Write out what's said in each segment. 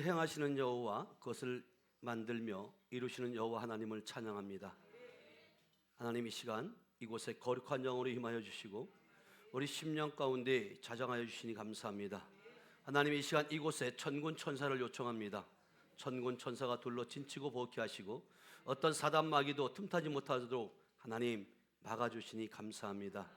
행하시는 여호와 그것을 만들며 이루시는 여호와 하나님을 찬양합니다. 하나님, 이 시간 이곳에 거룩한 영으로 임하여 주시고 우리 심령 가운데 자정하여 주시니 감사합니다. 하나님, 이 시간 이곳에 천군 천사를 요청합니다. 천군 천사가 둘러 진치고 보게 하시고 어떤 사단 마귀도 틈타지 못하도록 하나님 막아주시니 감사합니다.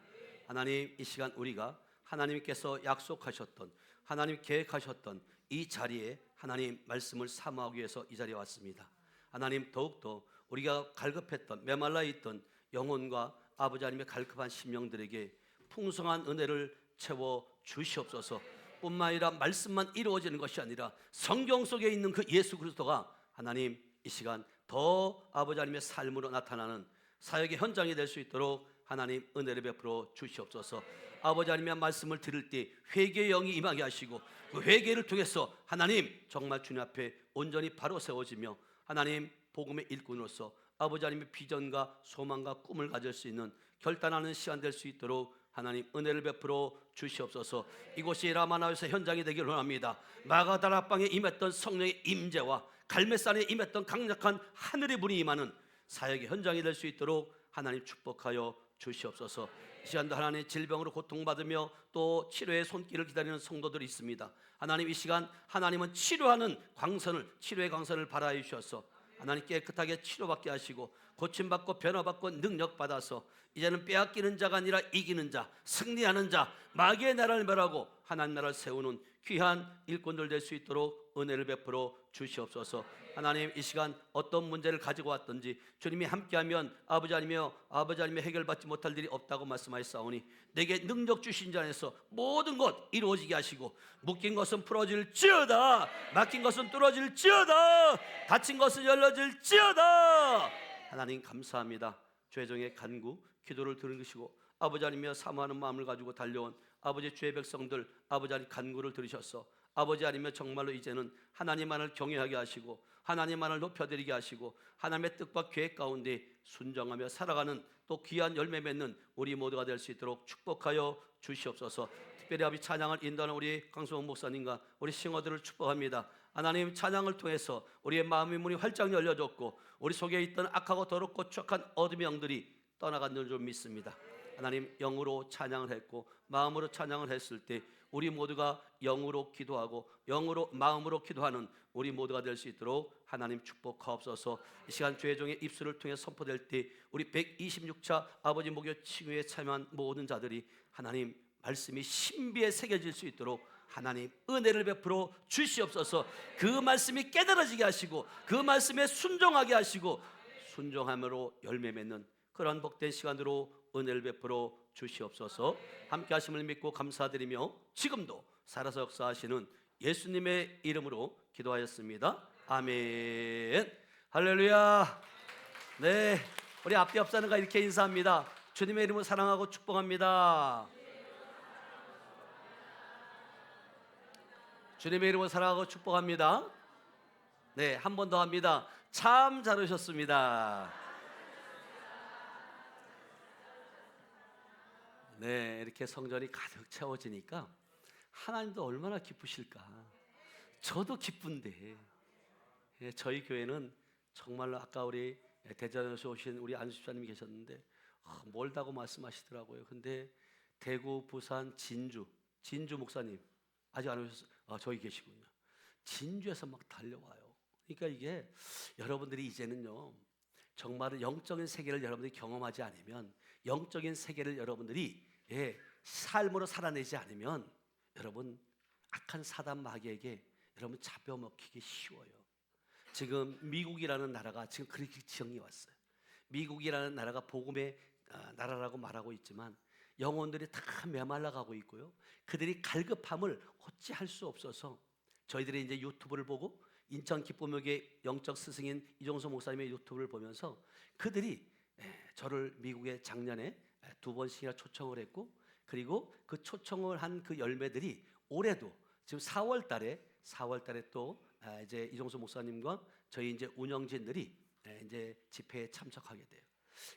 하나님, 이 시간 우리가 하나님께서 약속하셨던, 하나님 계획하셨던 이 자리에 하나님 말씀을 사모하기 위해서 이 자리에 왔습니다. 하나님, 더욱더 우리가 갈급했던, 메말라 있던 영혼과 아버지 하나님의 갈급한 심령들에게 풍성한 은혜를 채워 주시옵소서. 뿐만 아니라 말씀만 이루어지는 것이 아니라 성경 속에 있는 그 예수 그리스도가 하나님 이 시간 더 아버지 하나님의 삶으로 나타나는 사역의 현장이 될 수 있도록 하나님 은혜를 베풀어 주시옵소서. 아버지 하나님의 말씀을 들을 때 회개의 영이 임하게 하시고 그 회개를 통해서 하나님 정말 주님 앞에 온전히 바로 세워지며 하나님 복음의 일꾼으로서 아버지 하나님의 비전과 소망과 꿈을 가질 수 있는 결단하는 시간 될 수 있도록 하나님 은혜를 베풀어 주시옵소서. 이곳이 라마나에서 현장이 되기를 원합니다. 마가다라 방에 임했던 성령의 임재와 갈매산에 임했던 강력한 하늘의 불이 임하는 사역의 현장이 될 수 있도록 하나님 축복하여 주시옵소서. 이 시간도 하나님 질병으로 고통받으며 또 치료의 손길을 기다리는 성도들이 있습니다. 하나님, 이 시간 하나님은 치료하는 광선을, 치료의 광선을 발하여 주셔서 하나님 깨끗하게 치료받게 하시고 고침받고 변화받고 능력받아서 이제는 빼앗기는 자가 아니라 이기는 자, 승리하는 자, 마귀의 나라를 멸하고 하나님 나라를 세우는 귀한 일꾼들 될 수 있도록 은혜를 베풀어 주시옵소서. 하나님, 이 시간 어떤 문제를 가지고 왔든지 주님이 함께하면 아버지 하나님의 해결받지 못할 일이 없다고 말씀하셨사오니 내게 능력 주신 자 안에서 모든 것 이루어지게 하시고 묶인 것은 풀어질지어다, 막힌 것은 뚫어질지어다, 닫힌 것은 열려질지어다. 하나님 감사합니다. 죄종의 간구 기도를 들으시고 아버지 하나님이여 사모하는 마음을 가지고 달려온 아버지 주의 백성들 아버지 하나님 간구를 들으셔서 아버지 하나님이여 정말로 이제는 하나님만을 경외하게 하시고 하나님만을 높여드리게 하시고 하나님의 뜻과 계획 가운데 순종하며 살아가는 또 귀한 열매 맺는 우리 모두가 될 수 있도록 축복하여 주시옵소서. 특별히 아버지 찬양을 인도하는 우리 강성원 목사님과 우리 싱어들을 축복합니다. 하나님, 찬양을 통해서 우리의 마음의 문이 활짝 열려졌고 우리 속에 있던 악하고 더럽고 추악한 어둠의 영들이 떠나간 줄 믿습니다. 하나님, 영으로 찬양을 했고 마음으로 찬양을 했을 때 우리 모두가 영으로 기도하고 영으로 마음으로 기도하는 우리 모두가 될 수 있도록 하나님 축복하옵소서. 이 시간 죄종의 입술을 통해 선포될 때 우리 126차 아버지 목요 칭의에 참여한 모든 자들이 하나님 말씀이 신비에 새겨질 수 있도록 하나님 은혜를 베풀어 주시옵소서. 그 말씀이 깨달아지게 하시고 그 말씀에 순종하게 하시고 순종함으로 열매 맺는 그런 복된 시간으로 은혜를 베풀어 주시옵소서. 함께 하심을 믿고 감사드리며 지금도 살아서 역사하시는 예수님의 이름으로 기도하였습니다. 아멘. 할렐루야. 네, 우리 앞뒤 옆사람과 이렇게 인사합니다. 주님의 이름을 사랑하고 축복합니다. 주님의 이름을 사랑하고 축복합니다. 네, 한 번 더 합니다. 참 잘 오셨습니다. 네, 이렇게 성전이 가득 채워지니까 하나님도 얼마나 기쁘실까. 저도 기쁜데 저희 교회는 정말로 아까 우리 대전에서 오신 우리 안수사님이 계셨는데 멀다고 말씀하시더라고요. 근데 대구, 부산, 진주 목사님 아직 안 오셨어요? 저기 계시군요. 진주에서 막 달려와요. 그러니까 이게 여러분들이 이제는요 정말 영적인 세계를 여러분들이 경험하지 않으면, 영적인 세계를 여러분들이 삶으로 살아내지 않으면 여러분 악한 사단 마귀에게 여러분 잡혀먹히기 쉬워요. 지금 미국이라는 나라가 지금 그렇게 지형이 왔어요. 미국이라는 나라가 복음의 나라라고 말하고 있지만 영혼들이 다 메말라가고 있고요. 그들이 갈급함을 어찌할 수 없어서 저희들이 이제 유튜브를 보고 인천 기쁨역의 영적 스승인 이종서 목사님의 유튜브를 보면서 그들이 저를 미국에 작년에 2번씩이나 초청을 했고, 그리고 그 초청을 한 그 열매들이 올해도 지금 4월 달에 또 이제 이종서 목사님과 저희 이제 운영진들이 이제 집회에 참석하게 돼요.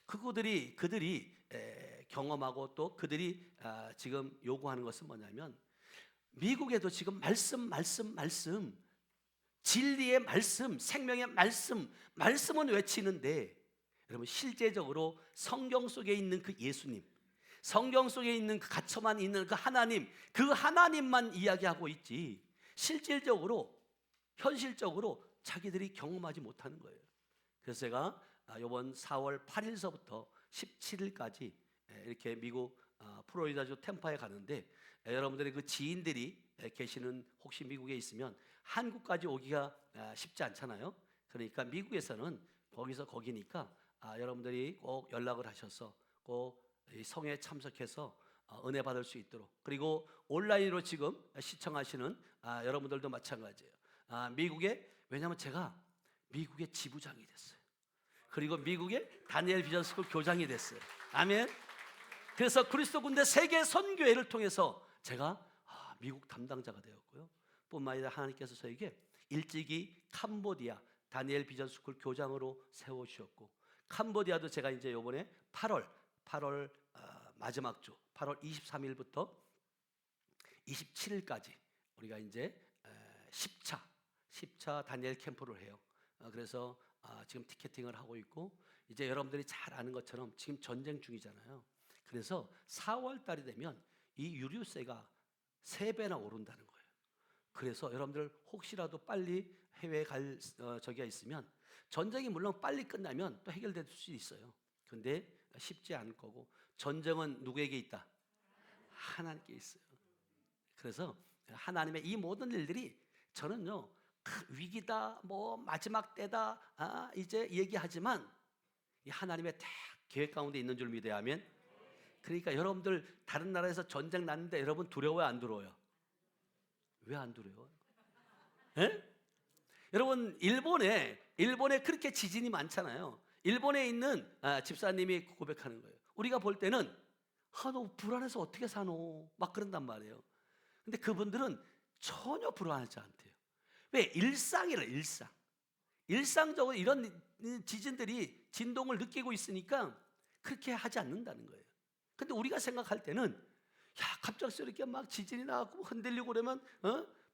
그들이 경험하고 또 그들이 지금 요구하는 것은 뭐냐면 미국에도 지금 말씀 진리의 말씀, 생명의 말씀은 외치는데 여러분 실제적으로 성경 속에 있는 그 예수님, 성경 속에 있는 그 갇혀만 있는 그 하나님만 이야기하고 있지 실질적으로 현실적으로 자기들이 경험하지 못하는 거예요. 그래서 제가 이번 4월 8일서부터 17일까지 이렇게 미국 플로리다주 템파에 가는데 여러분들의 그 지인들이 계시는 혹시 미국에 있으면 한국까지 오기가 쉽지 않잖아요. 그러니까 미국에서는 거기니까 여러분들이 꼭 연락을 하셔서 꼭 이 성회에 참석해서 은혜 받을 수 있도록, 그리고 온라인으로 지금 시청하시는 여러분들도 마찬가지예요. 왜냐하면 제가 미국의 지부장이 됐어요. 그리고 미국의 다니엘 비전스쿨 교장이 됐어요. 아멘. 그래서 그리스도 군대 세계 선교회를 통해서 제가 미국 담당자가 되었고요. 뿐만 아니라 하나님께서 저에게 일찍이 캄보디아 다니엘 비전스쿨 교장으로 세워주셨고, 캄보디아도 제가 이제 이번에 8월 마지막 주 8월 23일부터 27일까지 우리가 이제 10차 다니엘 캠프를 해요. 그래서 지금 티켓팅을 하고 있고, 이제 여러분들이 잘 아는 것처럼 지금 전쟁 중이잖아요. 그래서 4월 달이 되면 이 유류세가 3배나 오른다는 거예요. 그래서 여러분들 혹시라도 빨리 해외에 갈 저기가 있으면, 전쟁이 물론 빨리 끝나면 또 해결될 수 있어요. 근데 쉽지 않을 거고, 전쟁은 누구에게 있다? 하나님께 있어요. 그래서 하나님의 이 모든 일들이 저는요, 위기다, 뭐 마지막 때다, 이제 얘기하지만 이 하나님의 다 계획 가운데 있는 줄 믿어야 하면. 그러니까 여러분들 다른 나라에서 전쟁 났는데 여러분 두려워요, 안 두려워요? 왜 안 두려워요? 예? 여러분 일본에 그렇게 지진이 많잖아요. 일본에 있는 집사님이 고백하는 거예요. 우리가 볼 때는 너 불안해서 어떻게 사노? 막 그런단 말이에요. 근데 그분들은 전혀 불안하지 않대요. 왜? 일상적으로 이런 지진들이 진동을 느끼고 있으니까 그렇게 하지 않는다는 거예요. 근데 우리가 생각할 때는 갑작스럽게 막 지진이 나고 흔들리고 그러면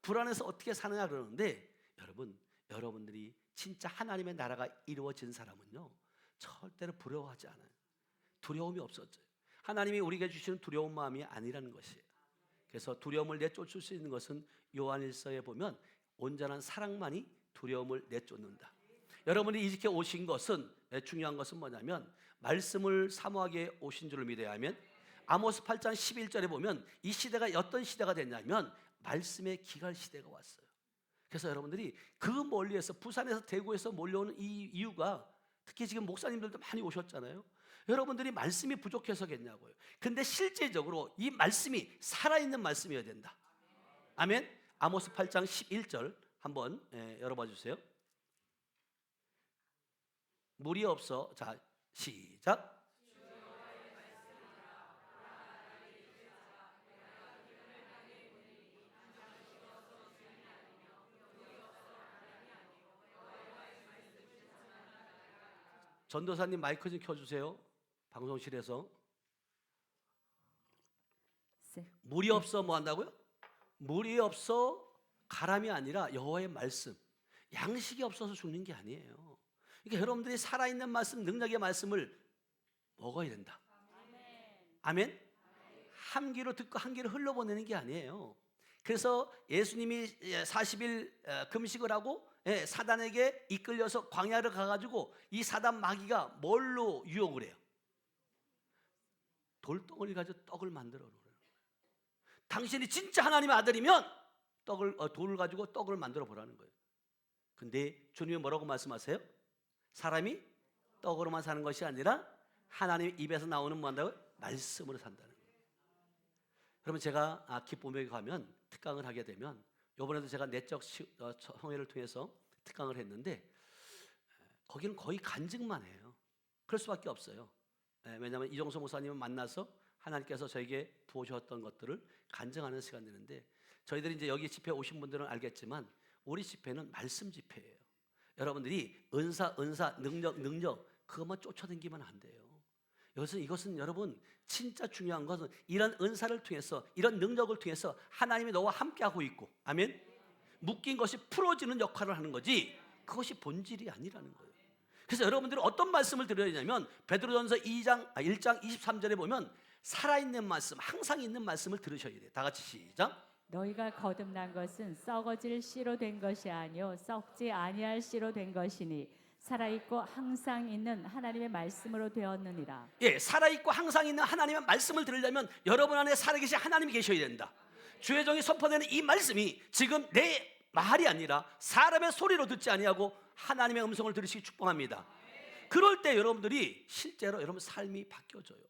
불안해서 어떻게 사느냐 그러는데, 여러분들이 진짜 하나님의 나라가 이루어진 사람은요, 절대로 부러워하지 않아요. 두려움이 없었죠. 하나님이 우리에게 주시는 두려운 마음이 아니라는 것이에요. 그래서 두려움을 내쫓을 수 있는 것은 요한일서에 보면 온전한 사랑만이 두려움을 내쫓는다. 여러분이 이렇게 오신 것은, 중요한 것은 뭐냐면 말씀을 사모하게 오신 줄을 믿어야 하면, 아모스 8장 11절에 보면 이 시대가 어떤 시대가 됐냐면 말씀의 기갈 시대가 왔어요. 그래서 여러분들이 그 멀리에서, 부산에서 대구에서 몰려오는 이 이유가, 특히 지금 목사님들도 많이 오셨잖아요. 여러분들이 말씀이 부족해서겠냐고요. 근데 실제적으로 이 말씀이 살아있는 말씀이어야 된다. 아멘. 아모스 8장 11절 한번 열어봐 주세요. 물이 없어. 자, 시작. 전도사님 마이크 좀 켜주세요. 방송실에서. 물이 없어 뭐 한다고요? 물이 없어 가람이 아니라 여호와의 말씀, 양식이 없어서 죽는 게 아니에요. 그러니까 여러분들이 살아있는 말씀, 능력의 말씀을 먹어야 된다. 아멘. 한 귀로 듣고 한 귀로 흘려보내는 게 아니에요. 그래서 예수님이 40일 금식을 하고 사단에게 이끌려서 광야를 가가지고 이 사단 마귀가 뭘로 유혹을 해요? 돌덩어리 가지고 떡을 만들어 놓으라는 거예요. 당신이 진짜 하나님의 아들이면 돌을 가지고 떡을 만들어 보라는 거예요. 근데 주님이 뭐라고 말씀하세요? 사람이 떡으로만 사는 것이 아니라 하나님의 입에서 나오는 뭐 한다고요? 말씀으로 산다는 거예요. 그러면 제가 기쁨에 가면 특강을 하게 되면, 이번에도 제가 내적 성회를 통해서 특강을 했는데 거기는 거의 간증만 해요. 그럴 수밖에 없어요. 왜냐하면 이종서 목사님을 만나서 하나님께서 저에게 부어주셨던 것들을 간증하는 시간 되는데, 저희들이 이제 여기 집회 오신 분들은 알겠지만 우리 집회는 말씀 집회예요. 여러분들이 은사, 능력 그것만 쫓아다니면 안 돼요. 이것은 여러분 진짜 중요한 것은 이런 은사를 통해서, 이런 능력을 통해서 하나님이 너와 함께하고 있고, 아멘. 묶인 것이 풀어지는 역할을 하는 거지 그것이 본질이 아니라는 거예요. 그래서 여러분들이 어떤 말씀을 들어야 되냐면 베드로전서 1장 23절에 보면 살아있는 말씀, 항상 있는 말씀을 들으셔야 돼요. 다 같이 시작. 너희가 거듭난 것은 썩어질 씨로 된 것이 아니요 썩지 아니할 씨로 된 것이니 살아있고 항상 있는 하나님의 말씀으로 되었느니라. 예, 살아있고 항상 있는 하나님의 말씀을 들으려면 여러분 안에 살아계신 하나님이 계셔야 된다. 주의 종이 선포되는 이 말씀이 지금 내 말이 아니라 사람의 소리로 듣지 아니하고 하나님의 음성을 들으시기 축복합니다. 그럴 때 여러분들이 실제로 여러분 삶이 바뀌어져요.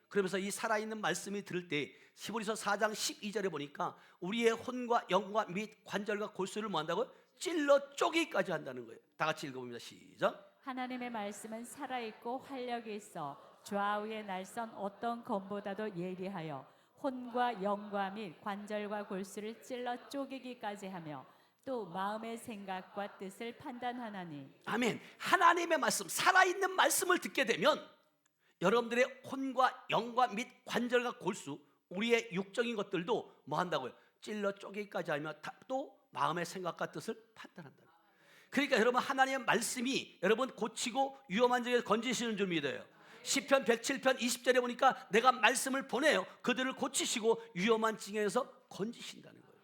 그러면서 이 살아있는 말씀이 들을 때 히브리서 4장 12절에 보니까 우리의 혼과 영과 및 관절과 골수를 뭐 한다고요? 찔러 쪼개기까지 한다는 거예요. 다 같이 읽어봅니다. 시작. 하나님의 말씀은 살아있고 활력이 있어 좌우의 날선 어떤 검보다도 예리하여 혼과 영과 및 관절과 골수를 찔러 쪼개기까지 하며 또 마음의 생각과 뜻을 판단하나니. 아멘. 하나님의 말씀, 살아있는 말씀을 듣게 되면 여러분들의 혼과 영과 및 관절과 골수, 우리의 육적인 것들도 뭐 한다고요? 찔러 쪼개기까지 하며 또 마음의 생각과 뜻을 판단한다. 그러니까 여러분 하나님의 말씀이 여러분 고치고 위험한 점에서 건지시는 줄 믿어요. 시편 107편 20절에 보니까 내가 말씀을 보내요 그들을 고치시고 위험한 징에서 건지신다는 거예요.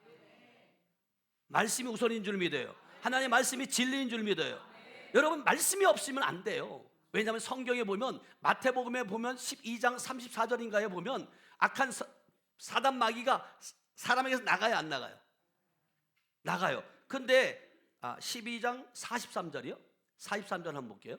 말씀이 우선인 줄 믿어요. 하나님의 말씀이 진리인 줄 믿어요. 여러분 말씀이 없으면 안 돼요. 왜냐하면 성경에 보면 마태복음에 보면 12장 34절인가에 보면 악한 사단 마귀가 사람에게서 나가요 안 나가요? 나가요. 근데 12장 43절이요? 43절 한번 볼게요.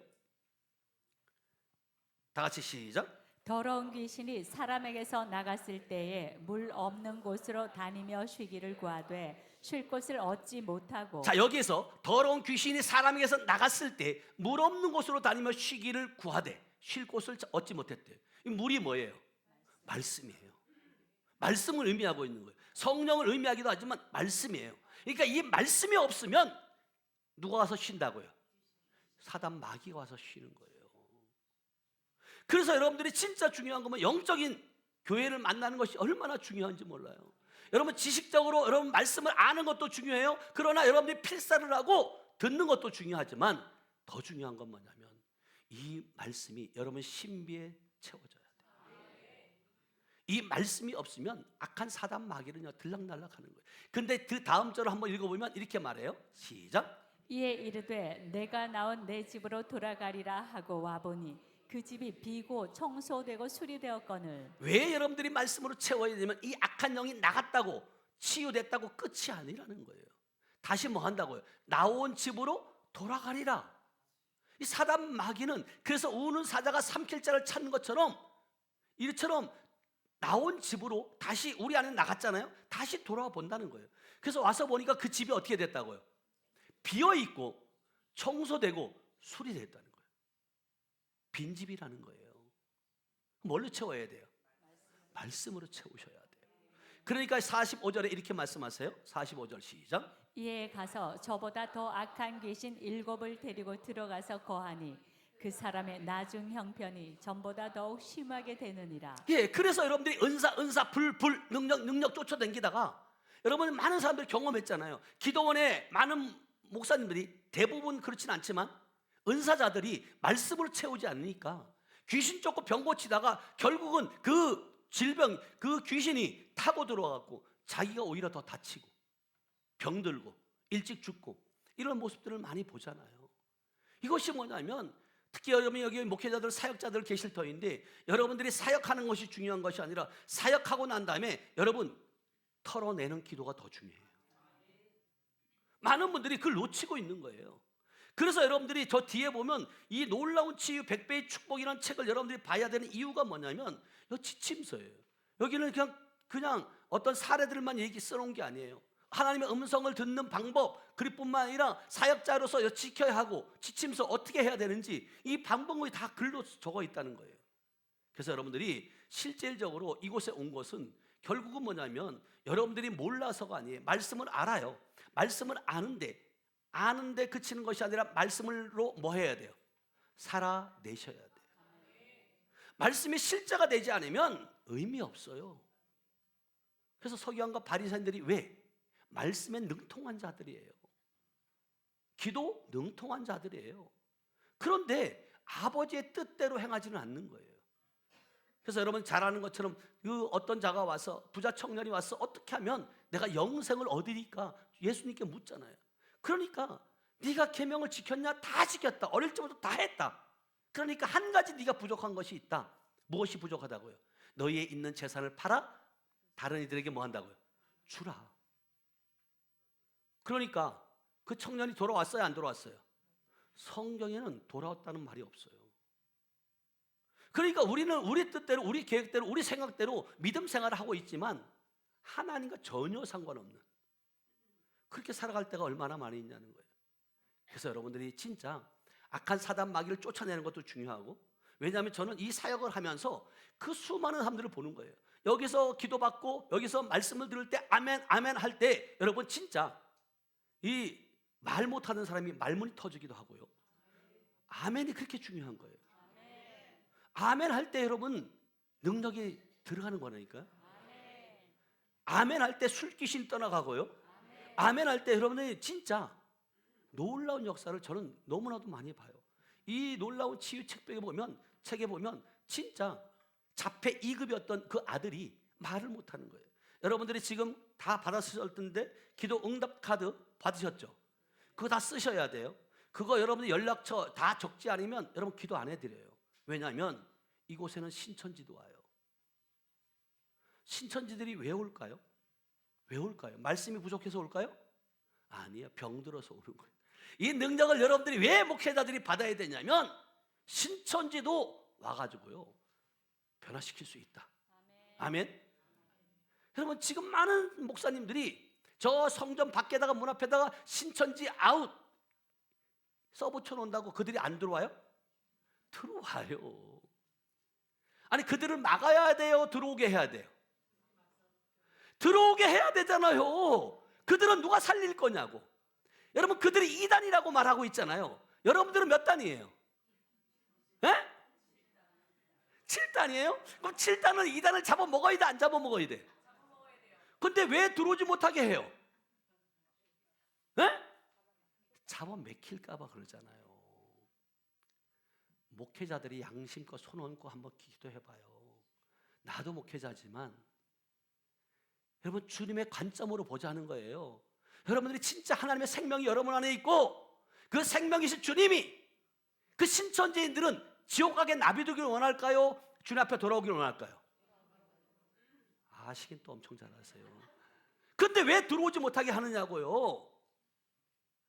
다 같이 시작. 더러운 귀신이 사람에게서 나갔을 때에 물 없는 곳으로 다니며 쉬기를 구하되 쉴 곳을 얻지 못하고. 자, 여기에서 더러운 귀신이 사람에게서 나갔을 때 물 없는 곳으로 다니며 쉬기를 구하되 쉴 곳을 얻지 못했대요. 이 물이 뭐예요? 말씀이에요. 말씀을 의미하고 있는 거예요. 성령을 의미하기도 하지만 말씀이에요. 그러니까 이 말씀이 없으면 누가 와서 쉰다고요? 사단 마귀가 와서 쉬는 거예요. 그래서 여러분들이 진짜 중요한 거면 영적인 교회를 만나는 것이 얼마나 중요한지 몰라요. 여러분 지식적으로 여러분 말씀을 아는 것도 중요해요. 그러나 여러분들이 필사를 하고 듣는 것도 중요하지만 더 중요한 건 뭐냐면 이 말씀이 여러분 신비에 채워져야 돼요. 이 말씀이 없으면 악한 사단 마귀는요 들락날락하는 거예요. 근데 그 다음 절을 한번 읽어보면 이렇게 말해요. 시작. 이에 이르되 내가 나온 내 집으로 돌아가리라 하고 와보니 그 집이 비고 청소되고 수리되었거늘. 왜 여러분들이 말씀으로 채워야 되냐면 이 악한 영이 나갔다고 치유됐다고 끝이 아니라는 거예요. 다시 뭐 한다고요? 나온 집으로 돌아가리라. 이 사단 마귀는 그래서 우는 사자가 삼킬 자를 찾는 것처럼 이처럼 나온 집으로 다시 우리 안에 나갔잖아요. 다시 돌아와 본다는 거예요. 그래서 와서 보니까 그 집이 어떻게 됐다고요? 비어있고 청소되고 수리됐다는 거예요. 빈집이라는 거예요. 뭘로 채워야 돼요? 말씀으로 채우셔야 돼요. 그러니까 45절에 이렇게 말씀하세요. 45절 시작. 이에 가서 저보다 더 악한 귀신 7을 데리고 들어가서 거하니 그 사람의 나중 형편이 전보다 더욱 심하게 되느니라. 예, 그래서 여러분들이 은사 불 능력 쫓아다니다가 여러분 많은 사람들이 경험했잖아요. 기도원에 많은 목사님들이 대부분 그렇진 않지만 은사자들이 말씀으로 채우지 않으니까 귀신 쫓고 병 고치다가 결국은 그 질병, 그 귀신이 타고 들어와갖고 자기가 오히려 더 다치고 병들고 일찍 죽고 이런 모습들을 많이 보잖아요. 이것이 뭐냐면 특히 여러분 여기 목회자들 사역자들 계실 터인데 여러분들이 사역하는 것이 중요한 것이 아니라 사역하고 난 다음에 여러분 털어내는 기도가 더 중요해요. 많은 분들이 그걸 놓치고 있는 거예요. 그래서 여러분들이 저 뒤에 보면 이 놀라운 치유 100배의 축복이라는 책을 여러분들이 봐야 되는 이유가 뭐냐면 이 지침서예요. 여기는 그냥 어떤 사례들만 얘기 써놓은 게 아니에요. 하나님의 음성을 듣는 방법 그뿐만 아니라 사역자로서 지켜야 하고 지침서 어떻게 해야 되는지 이 방법이 다 글로 적어 있다는 거예요. 그래서 여러분들이 실질적으로 이곳에 온 것은 결국은 뭐냐면 여러분들이 몰라서가 아니에요. 말씀을 알아요. 말씀을 아는데 그치는 것이 아니라 말씀으로 뭐 해야 돼요? 살아내셔야 돼요. 말씀이 실제가 되지 않으면 의미 없어요. 그래서 서기관과 바리새인들이 왜? 말씀에 능통한 자들이에요. 기도 능통한 자들이에요. 그런데 아버지의 뜻대로 행하지는 않는 거예요. 그래서 여러분 잘 아는 것처럼 그 어떤 자가 와서, 부자 청년이 와서 어떻게 하면 내가 영생을 얻으리까 예수님께 묻잖아요. 그러니까 네가 계명을 지켰냐? 다 지켰다. 어릴 때부터 다 했다. 그러니까 한 가지 네가 부족한 것이 있다. 무엇이 부족하다고요? 너희의 있는 재산을 팔아 다른 이들에게 뭐 한다고요? 주라. 그러니까 그 청년이 돌아왔어요, 안 돌아왔어요? 성경에는 돌아왔다는 말이 없어요. 그러니까 우리는 우리 뜻대로, 우리 계획대로, 우리 생각대로 믿음 생활을 하고 있지만 하나님과 전혀 상관없는, 그렇게 살아갈 때가 얼마나 많이 있냐는 거예요. 그래서 여러분들이 진짜 악한 사단 마귀를 쫓아내는 것도 중요하고, 왜냐하면 저는 이 사역을 하면서 그 수많은 사람들을 보는 거예요. 여기서 기도받고 여기서 말씀을 들을 때 아멘 아멘 할 때 여러분 진짜 이 말 못하는 사람이 말문이 터지기도 하고요. 아멘이 그렇게 중요한 거예요. 아멘 할 때 여러분 능력이 들어가는 거라니까요. 아멘 할 때 술귀신 떠나가고요. 아멘 할 때 여러분들이 진짜 놀라운 역사를 저는 너무나도 많이 봐요. 이 놀라운 치유 책에 보면 진짜 자폐 2급이었던 그 아들이 말을 못하는 거예요. 여러분들이 지금 다 받았을 텐데 기도 응답 카드 받으셨죠? 그거 다 쓰셔야 돼요. 그거 여러분들 연락처 다 적지 않으면 여러분 기도 안 해드려요. 왜냐하면 이곳에는 신천지도 와요. 신천지들이 왜 올까요? 왜 올까요? 말씀이 부족해서 올까요? 아니에요. 병들어서 오는 거예요. 이 능력을 여러분들이 왜 목회자들이 받아야 되냐면 신천지도 와가지고요 변화시킬 수 있다. 아멘. 여러분 지금 많은 목사님들이 저 성전 밖에다가 문 앞에다가 신천지 아웃 써 붙여놓는다고 그들이 안 들어와요? 들어와요. 아니 그들을 막아야 돼요? 들어오게 해야 돼요? 들어오게 해야 되잖아요. 그들은 누가 살릴 거냐고. 여러분 그들이 2단이라고 말하고 있잖아요. 여러분들은 몇 단이에요? 에? 7단이에요? 그럼 7단은 2단을 잡아먹어야 돼? 안 잡아먹어야 돼? 근데 왜 들어오지 못하게 해요? 에? 잡아먹힐까 봐 그러잖아요. 목회자들이 양심껏 손 얹고 한번 기도해봐요. 나도 목회자지만 여러분 주님의 관점으로 보자는 거예요. 여러분들이 진짜 하나님의 생명이 여러분 안에 있고 그 생명이신 주님이 그 신천지인들은 지옥 가게 나비두기를 원할까요? 주님 앞에 돌아오기를 원할까요? 아시긴 또 엄청 잘 아세요. 근데 왜 들어오지 못하게 하느냐고요?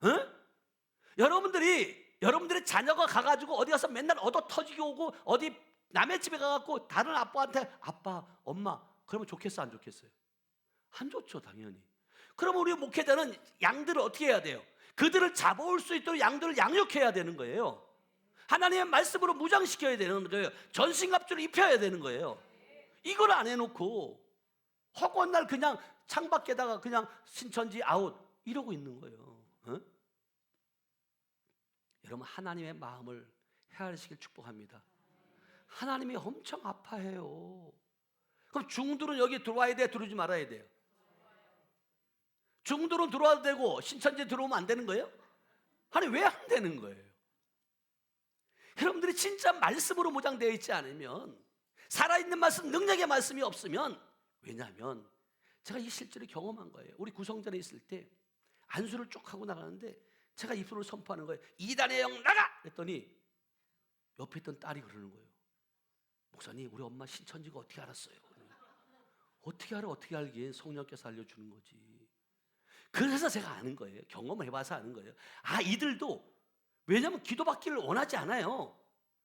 응? 여러분들의 자녀가 가가지고 어디 가서 맨날 얻어 터지게 오고 어디 남의 집에 가갖고 다른 아빠한테 아빠, 엄마 그러면 좋겠어 안 좋겠어요? 안 좋죠 당연히. 그러면 우리 목회자는 양들을 어떻게 해야 돼요? 그들을 잡아올 수 있도록 양들을 양육해야 되는 거예요. 하나님의 말씀으로 무장시켜야 되는 거예요. 전신갑주를 입혀야 되는 거예요. 이걸 안 해놓고 허구한 날 그냥 창밖에다가 그냥 신천지 아웃 이러고 있는 거예요. 어? 여러분 하나님의 마음을 헤아리시길 축복합니다. 하나님이 엄청 아파해요. 그럼 중들은 여기 들어와야 돼? 들어오지 말아야 돼요? 중들은 들어와도 되고 신천지 들어오면 안 되는 거예요? 아니 왜 안 되는 거예요? 여러분들이 진짜 말씀으로 무장되어 있지 않으면, 살아있는 말씀, 능력의 말씀이 없으면, 왜냐하면 제가 이 실제로 경험한 거예요. 우리 구성전에 있을 때 안수를 쭉 하고 나가는데 제가 입술을 선포하는 거예요. 2단의 영 나가! 그랬더니 옆에 있던 딸이 그러는 거예요. 목사님 우리 엄마 신천지가 어떻게 알았어요? 어떻게 알아? 어떻게 알긴 성령께서 알려주는 거지. 그래서 제가 아는 거예요. 경험을 해봐서 아는 거예요. 아 이들도 왜냐하면 기도받기를 원하지 않아요.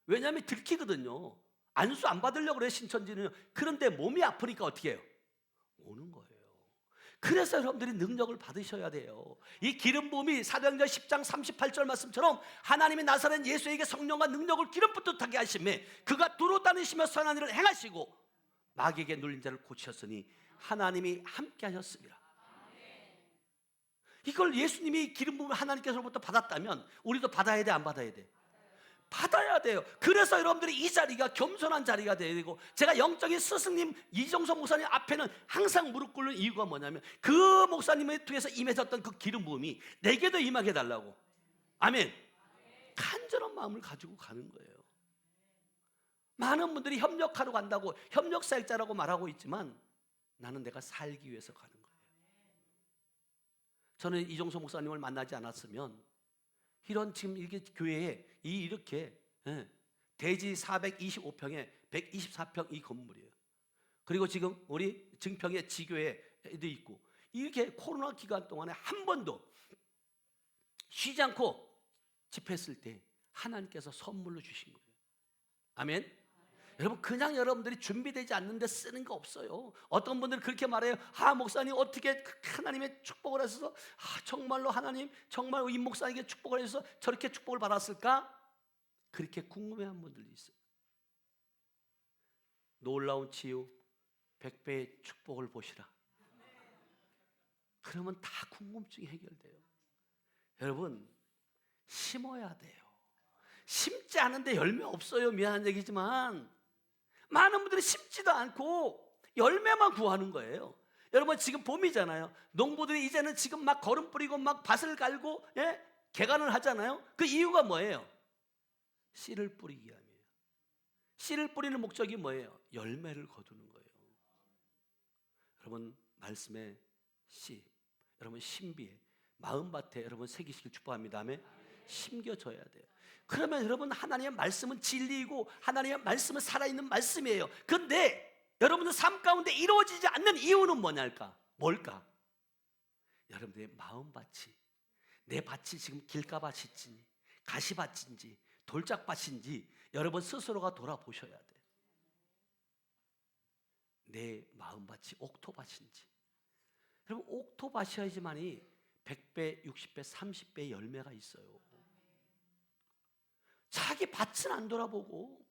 왜냐하면 들키거든요. 안수 안 받으려고 그래 신천지는. 그런데 몸이 아프니까 어떻게 해요? 오는 거예요. 그래서 여러분들이 능력을 받으셔야 돼요. 이 기름 부음이 사도행전 10장 38절 말씀처럼 하나님이 나사렛 예수에게 성령과 능력을 기름 붓듯하게 하시매 그가 두루 다니시며 선한 일을 행하시고 마귀에게 눌린 자를 고치셨으니 하나님이 함께 하셨습니다. 이걸 예수님이 기름 부음을 하나님께서로부터 받았다면 우리도 받아야 돼 안 받아야 돼? 받아야 돼요. 그래서 여러분들이 이 자리가 겸손한 자리가 돼야 되고, 제가 영적인 스승님 이종석 목사님 앞에는 항상 무릎 꿇는 이유가 뭐냐면, 그 목사님을 통해서 임해졌던 그 기름 부음이 내게도 임하게 해달라고. 아멘. 간절한 마음을 가지고 가는 거예요. 많은 분들이 협력하러 간다고 협력사역자라고 말하고 있지만, 나는 내가 살기 위해서 가는 거예요. 저는 이종석 목사님을 만나지 않았으면 이런 지금 이게 교회에 이렇게 대지 425평에 124평 이 건물이에요. 그리고 지금 우리 증평의 지교회도 있고, 이렇게 코로나 기간 동안에 한 번도 쉬지 않고 집회했을 때 하나님께서 선물로 주신 거예요. 아멘. 여러분, 그냥 여러분들이 준비되지 않는데 쓰는 거 없어요. 어떤 분들은 그렇게 말해요. 목사님 어떻게 하나님의 축복을 하셔서 정말로 하나님 정말 이 목사님에게 축복을 해서 저렇게 축복을 받았을까? 그렇게 궁금해하는 분들도 있어요. 놀라운 치유 100배의 축복을 보시라. 그러면 다 궁금증이 해결돼요. 여러분, 심어야 돼요. 심지 않은데 열매 없어요. 미안한 얘기지만 많은 분들이 심지도 않고 열매만 구하는 거예요. 여러분, 지금 봄이잖아요. 농부들이 이제는 지금 막 거름 뿌리고 막 밭을 갈고 개간을 하잖아요. 그 이유가 뭐예요? 씨를 뿌리기 위함이에요. 씨를 뿌리는 목적이 뭐예요? 열매를 거두는 거예요. 여러분, 말씀의 씨, 여러분 신비에 마음밭에 여러분 새기시길 축복합니다. 아멘. 심겨져야 돼요. 그러면 여러분, 하나님의 말씀은 진리이고 하나님의 말씀은 살아있는 말씀이에요. 그런데 여러분들 삶 가운데 이루어지지 않는 이유는 뭐냐까? 뭘까? 여러분들의 마음밭이, 내 밭이 지금 길가밭인지 가시밭인지 돌짝밭인지 여러분 스스로가 돌아보셔야 돼요. 내 마음밭이 옥토밭인지. 여러분, 옥토밭이어야지만이 100배, 60배, 30배의 열매가 있어요. 자기 밭은 안 돌아보고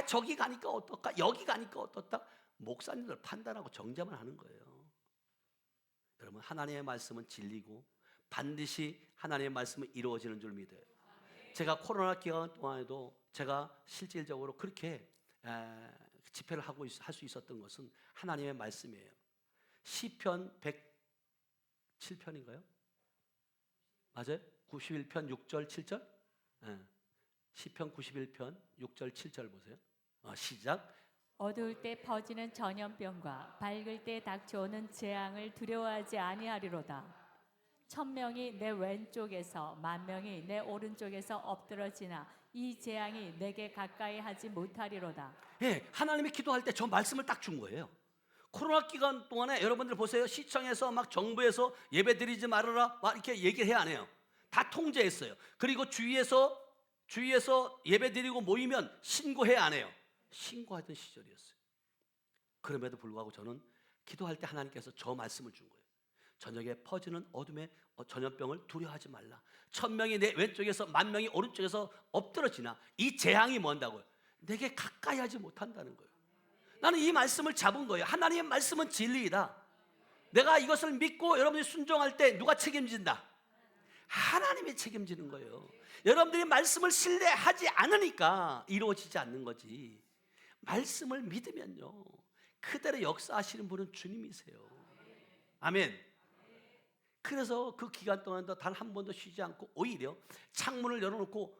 저기 가니까 어떨까, 여기 가니까 어떻다, 목사님들 판단하고 정죄만 하는 거예요. 여러분, 하나님의 말씀은 진리고 반드시 하나님의 말씀은 이루어지는 줄 믿어요. 제가 코로나 기간 동안에도 제가 실질적으로 그렇게 집회를 하고 할 수 있었던 것은 하나님의 말씀이에요. 시편 107편인가요? 맞아요? 91편 6절 7절? 시편 91편 6절 7절 보세요. 시작. 어두울 때 퍼지는 전염병과 밝을 때 닥쳐오는 재앙을 두려워하지 아니하리로다. 1000명이 내 왼쪽에서 10,000명이 내 오른쪽에서 엎드러지나 이 재앙이 내게 가까이 하지 못하리로다. 하나님이 기도할 때 저 말씀을 딱 준 거예요. 코로나 기간 동안에 여러분들 보세요. 시청에서 막 정부에서 예배 드리지 말아라 막 이렇게 얘기를 해야 안 해요. 다 통제했어요. 그리고 주위에서 예배 드리고 모이면 신고해야 안 해요. 신고하던 시절이었어요. 그럼에도 불구하고 저는 기도할 때 하나님께서 저 말씀을 준 거예요. 저녁에 퍼지는 어둠의 전염병을 두려워하지 말라. 1000명이 내 왼쪽에서 10,000명이 오른쪽에서 엎드러지나 이 재앙이 뭔다고요? 내게 가까이 하지 못한다는 거예요. 나는 이 말씀을 잡은 거예요. 하나님의 말씀은 진리이다. 내가 이것을 믿고 여러분이 순종할 때 누가 책임진다? 하나님이 책임지는 거예요. 여러분들이 말씀을 신뢰하지 않으니까 이루어지지 않는 거지. 말씀을 믿으면요, 그대로 역사하시는 분은 주님이세요. 아멘. 그래서 그 기간 동안도 단 한 번도 쉬지 않고 오히려 창문을 열어놓고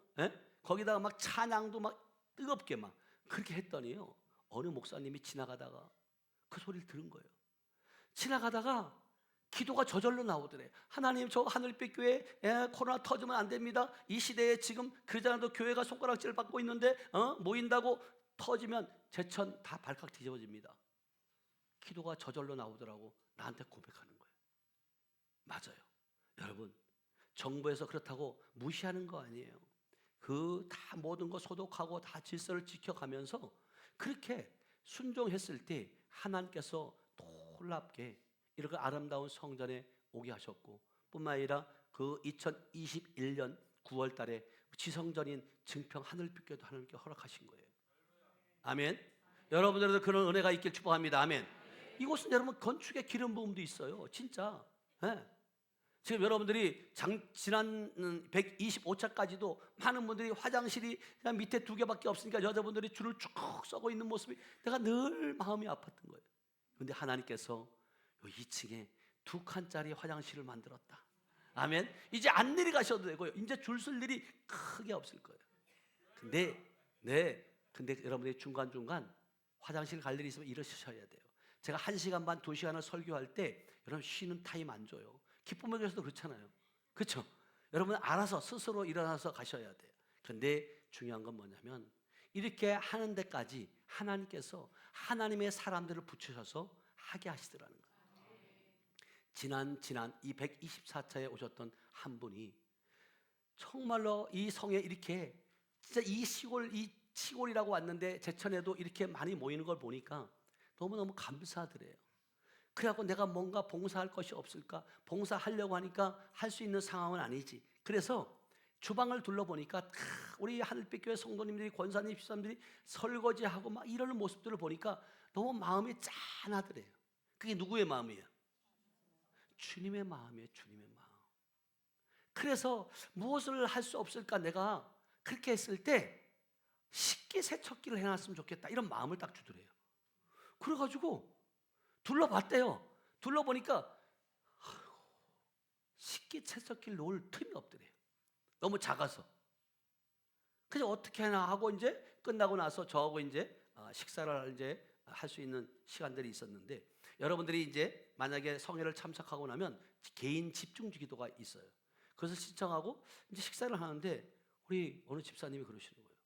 거기다가 막 찬양도 막 뜨겁게 막 그렇게 했더니요, 어느 목사님이 지나가다가 그 소리를 들은 거예요. 지나가다가 기도가 저절로 나오더래. 하나님, 저 하늘빛 교회 코로나 터지면 안 됩니다. 이 시대에 지금 그러잖아도 교회가 손가락질 받고 있는데 모인다고 터지면 제천 다 발칵 뒤집어집니다. 기도가 저절로 나오더라고. 나한테 고백하는 거예요. 맞아요. 여러분, 정부에서 그렇다고 무시하는 거 아니에요. 그 다 모든 거 소독하고 다 질서를 지켜가면서 그렇게 순종했을 때 하나님께서 놀랍게 이렇게 아름다운 성전에 오게 하셨고, 뿐만 아니라 그 2021년 9월 달에 지성전인 증평 하늘빛교회도 하나님께 허락하신 거예요. 아멘. 여러분들도 그런 은혜가 있길 축복합니다. 아멘. 이곳은 여러분 건축의 기름 부음도 있어요. 진짜. 지금 여러분들이 지난 125차까지도 많은 분들이 화장실이 그냥 밑에 2개밖에 없으니까 여자분들이 줄을 쭉 서고 있는 모습이 내가 늘 마음이 아팠던 거예요. 그런데 하나님께서 2층에 2칸짜리 화장실을 만들었다. 아멘. 이제 안 내려가셔도 되고요. 이제 줄 쓸 일이 크게 없을 거예요. 근데 여러분들이 중간중간 화장실 갈 일이 있으면 일어서셔야 돼요. 제가 1시간 반, 2시간을 설교할 때 여러분 쉬는 타임 안 줘요. 기쁨의 교회에서도 그렇잖아요. 그렇죠? 여러분 알아서 스스로 일어나서 가셔야 돼요. 그런데 중요한 건 뭐냐면 이렇게 하는 데까지 하나님께서 하나님의 사람들을 붙이셔서 하게 하시더라는 거예요. 지난 이 124차에 오셨던 한 분이 정말로 이 성에 이렇게 진짜 이 시골이라고 왔는데 제천에도 이렇게 많이 모이는 걸 보니까 너무너무 감사하더래요. 그래갖고 내가 뭔가 봉사할 것이 없을까? 봉사하려고 하니까 할 수 있는 상황은 아니지. 그래서 주방을 둘러보니까 우리 하늘빛 교회 성도님들이, 권사님, 집사님들이 설거지하고 막 이러는 모습들을 보니까 너무 마음이 짠하더래요. 그게 누구의 마음이에요? 주님의 마음이에요. 주님의 마음. 그래서 무엇을 할 수 없을까? 내가 그렇게 했을 때 식기세척기를 해놨으면 좋겠다, 이런 마음을 딱 주더래요. 그래가지고 둘러봤대요. 둘러보니까 식기세척기를 놓을 틈이 없더래요. 너무 작아서. 그래서 어떻게 하나 하고 이제 끝나고 나서 저하고 이제 식사를 이제 할 수 있는 시간들이 있었는데, 여러분들이 이제 만약에 성회를 참석하고 나면 개인 집중주 기도가 있어요. 그래서 신청하고 이제 식사를 하는데 우리 어느 집사님이 그러시는 거예요.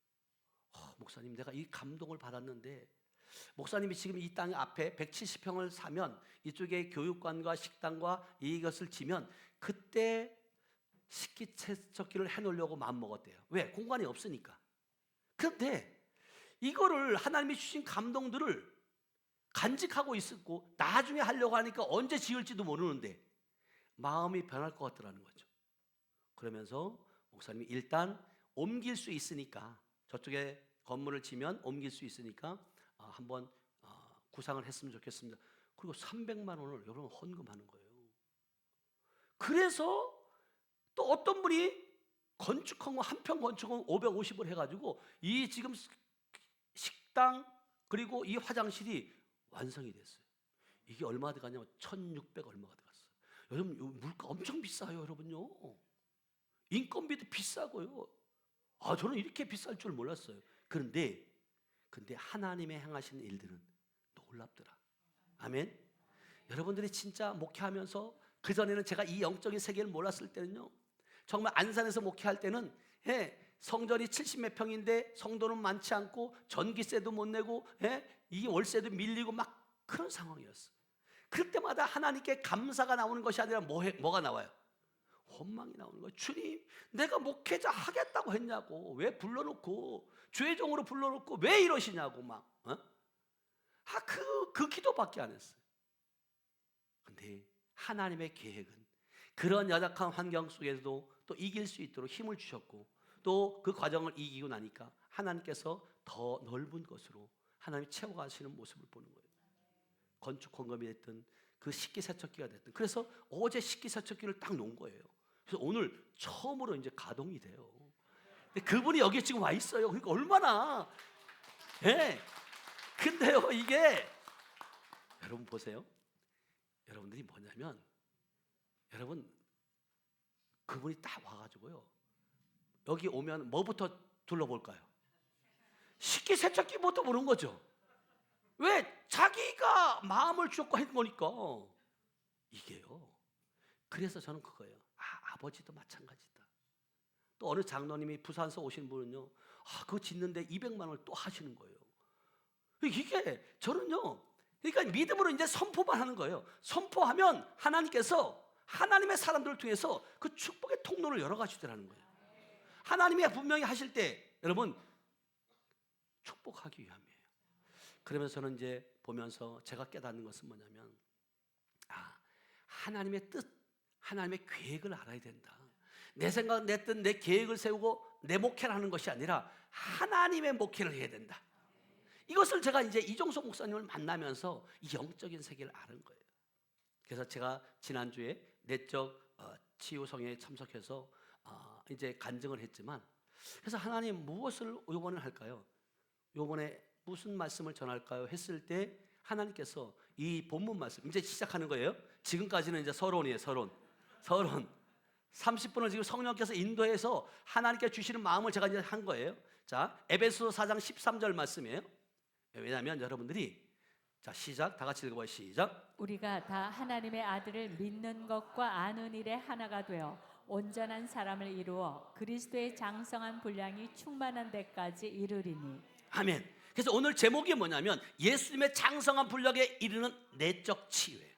목사님, 내가 이 감동을 받았는데, 목사님이 지금 이 땅 앞에 170평을 사면 이쪽에 교육관과 식당과 이것을 지면 그때 식기세척기를 해놓으려고 마음먹었대요. 왜? 공간이 없으니까. 그런데 이거를 하나님이 주신 감동들을 간직하고 있었고 나중에 하려고 하니까 언제 지을지도 모르는데 마음이 변할 것 같더라는 거죠. 그러면서 목사님이 일단 옮길 수 있으니까, 저쪽에 건물을 지면 옮길 수 있으니까 한번 구상을 했으면 좋겠습니다. 그리고 300만 원을 여러분 헌금하는 거예요. 그래서 또 어떤 분이 건축한 거, 한 평 건축은 550을 해가지고 이 지금 식당 그리고 이 화장실이 완성이 됐어요. 이게 얼마 들어가냐면 1,600 얼마가 들어갔어요. 여러분 물가 엄청 비싸요, 여러분요. 인건비도 비싸고요. 저는 이렇게 비쌀 줄 몰랐어요. 근데 하나님의 행하시는 일들은 놀랍더라. 아멘. 여러분들이 진짜 목회하면서, 그전에는 제가 이 영적인 세계를 몰랐을 때는요, 정말 안산에서 목회할 때는 성전이 70몇 평인데 성도는 많지 않고 전기세도 못 내고 이 월세도 밀리고 막 그런 상황이었어요. 그럴 때마다 하나님께 감사가 나오는 것이 아니라 뭐가 나와요? 원망이 나오는 거예요. 주님, 내가 목회자 하겠다고 했냐고, 왜 불러놓고 주의종으로 불러놓고 왜 이러시냐고 막 그 기도밖에 안 했어요. 근데 하나님의 계획은 그런 연약한 환경 속에서도 또 이길 수 있도록 힘을 주셨고, 또 그 과정을 이기고 나니까 하나님께서 더 넓은 것으로 하나님이 채워가시는 모습을 보는 거예요. 건축 헌금이 됐든 그 식기세척기가 됐든. 그래서 어제 식기세척기를 딱 놓은 거예요. 그래서 오늘 처음으로 이제 가동이 돼요. 근데 그분이 여기에 지금 와 있어요. 그러니까 얼마나 근데요, 이게 여러분 보세요. 여러분들이 뭐냐면, 여러분 그분이 딱 와가지고요, 여기 오면 뭐부터 둘러볼까요? 식기세척기부터 보는 거죠. 왜? 자기가 마음을 주었고 한 거니까. 이게요. 그래서 저는 그거예요. 아버지도 마찬가지다. 또 어느 장로님이 부산서 오신 분은요, 그거 짓는데 200만 원을 또 하시는 거예요. 이게 저는요, 그러니까 믿음으로 이제 선포만 하는 거예요. 선포하면 하나님께서 하나님의 사람들을 통해서 그 축복의 통로를 열어가시더라는 거예요. 하나님이 분명히 하실 때 여러분 축복하기 위함이에요. 그러면서 저는 이제 보면서 제가 깨닫는 것은 뭐냐면, 하나님의 뜻, 하나님의 계획을 알아야 된다. 내 생각, 내 뜻, 내 계획을 세우고 내 목회를 하는 것이 아니라 하나님의 목회를 해야 된다. 이것을 제가 이제 이종석 목사님을 만나면서 이 영적인 세계를 아는 거예요. 그래서 제가 지난주에 내적 치유성회에 참석해서 이제 간증을 했지만, 그래서 하나님 무엇을 이번에 할까요? 이번에 무슨 말씀을 전할까요? 했을 때 하나님께서 이 본문 말씀 이제 시작하는 거예요. 지금까지는 이제 서론이에요. 서론 30분을 지금 성령께서 인도해서 하나님께 주시는 마음을 제가 이제 한 거예요. 자, 에베소서 4장 13절 말씀이에요. 왜냐하면 여러분들이, 자, 시작, 다 같이 읽어봐요. 시작. 우리가 다 하나님의 아들을 믿는 것과 아는 일에 하나가 되어 온전한 사람을 이루어 그리스도의 장성한 분량이 충만한 데까지 이르리니. 아멘. 그래서 오늘 제목이 뭐냐면 예수님의 장성한 분량에 이르는 내적 치유예요.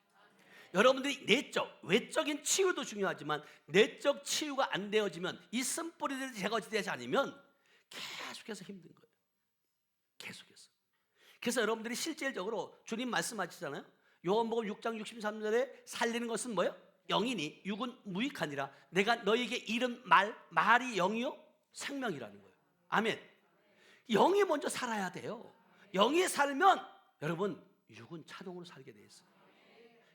여러분들이 내적, 외적인 치유도 중요하지만 내적 치유가 안 되어지면, 이 쓴뿌리들이 제거되지 않으면 계속해서 힘든 거예요. 계속해서. 그래서 여러분들이 실질적으로 주님 말씀하시잖아요. 요한복음 6장 63절에 살리는 것은 뭐예요? 영이니 육은 무익하니라. 내가 너에게 이른 말이 영이요 생명이라는 거예요. 아멘. 영이 먼저 살아야 돼요. 영이 살면 여러분 육은 자동으로 살게 돼 있어요.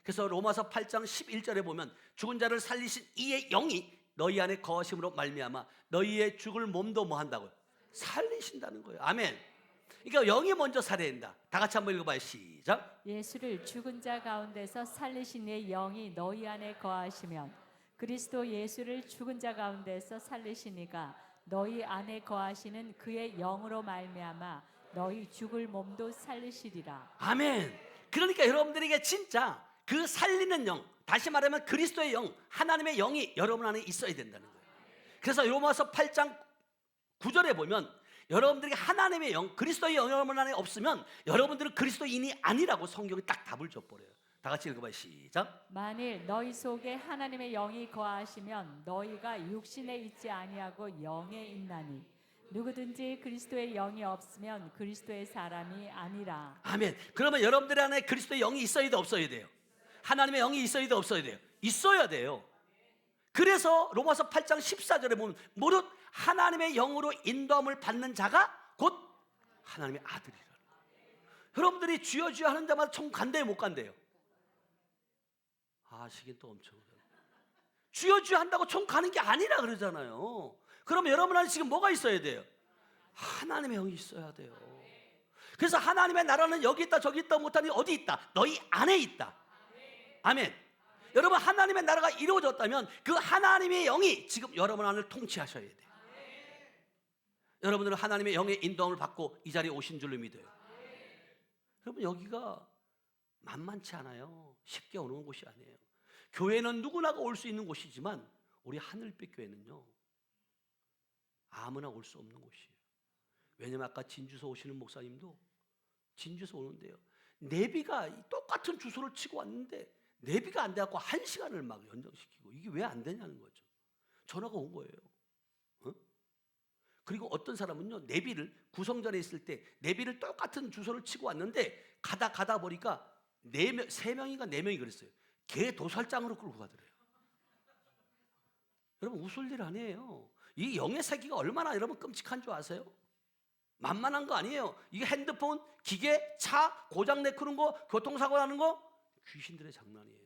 그래서 로마서 8장 11절에 보면 죽은 자를 살리신 이의 영이 너희 안에 거하심으로 말미암아 너희의 죽을 몸도 뭐 한다고요? 살리신다는 거예요. 아멘. 그러니까 영이 먼저 살아야 된다. 다 같이 한번 읽어봐요. 시작. 예수를 죽은 자 가운데서 살리신 이의 영이 너희 안에 거하시면 그리스도 예수를 죽은 자 가운데서 살리신 이가 너희 안에 거하시는 그의 영으로 말미암아 너희 죽을 몸도 살리시리라. 아멘. 그러니까 여러분들에게 진짜 그 살리는 영, 다시 말하면 그리스도의 영, 하나님의 영이 여러분 안에 있어야 된다는 거예요. 그래서 로마서 8장 9절에 보면 여러분들에게 하나님의 영, 그리스도의 영이 여러분 안에 없으면 여러분들은 그리스도인이 아니라고 성경이 딱 답을 줘버려요. 다 같이 읽어봐요. 시작. 만일 너희 속에 하나님의 영이 거하시면 너희가 육신에 있지 아니하고 영에 있나니 누구든지 그리스도의 영이 없으면 그리스도의 사람이 아니라. 아멘. 그러면 여러분들 안에 그리스도의 영이 있어야 돼, 없어야 돼요? 하나님의 영이 있어야 돼, 없어야 돼요? 있어야 돼요. 그래서 로마서 8장 14절에 보면 무릇 하나님의 영으로 인도함을 받는 자가 곧 하나님의 아들이라는 거예요. 여러분들이 주여 주여 하는 자마다 천국 간대요, 못 간대요? 아시긴 또 엄청 주여 주여 한다고 천국 가는 게 아니라 그러잖아요. 그러면 여러분 안에 지금 뭐가 있어야 돼요? 하나님의 영이 있어야 돼요. 그래서 하나님의 나라는 여기 있다 저기 있다 못하니 어디 있다? 너희 안에 있다. 아멘. 여러분 하나님의 나라가 이루어졌다면 그 하나님의 영이 지금 여러분 안을 통치하셔야 돼요. 여러분들은 하나님의 영의 인도함을 받고 이 자리에 오신 줄로 믿어요. 여러분 여기가 만만치 않아요. 쉽게 오는 곳이 아니에요. 교회는 누구나가 올 수 있는 곳이지만 우리 하늘빛 교회는요 아무나 올 수 없는 곳이에요. 왜냐면 아까 진주서 오시는 목사님도 진주서 오는데요 내비가 똑같은 주소를 치고 왔는데 내비가 안 돼갖고 1시간을 막 연장시키고, 이게 왜 안 되냐는 거죠. 전화가 온 거예요. 그리고 어떤 사람은요 내비를 구성전에 있을 때 내비를 똑같은 주소를 치고 왔는데 가다 보니까 3명인가 4명이 그랬어요. 개 도살장으로 끌고 가더래요. 여러분 웃을 일 아니에요. 이 영의 세계가 얼마나 여러분 끔찍한 줄 아세요? 만만한 거 아니에요. 이게 핸드폰, 기계, 차 고장 내크는 거, 교통사고 나는 거 귀신들의 장난이에요.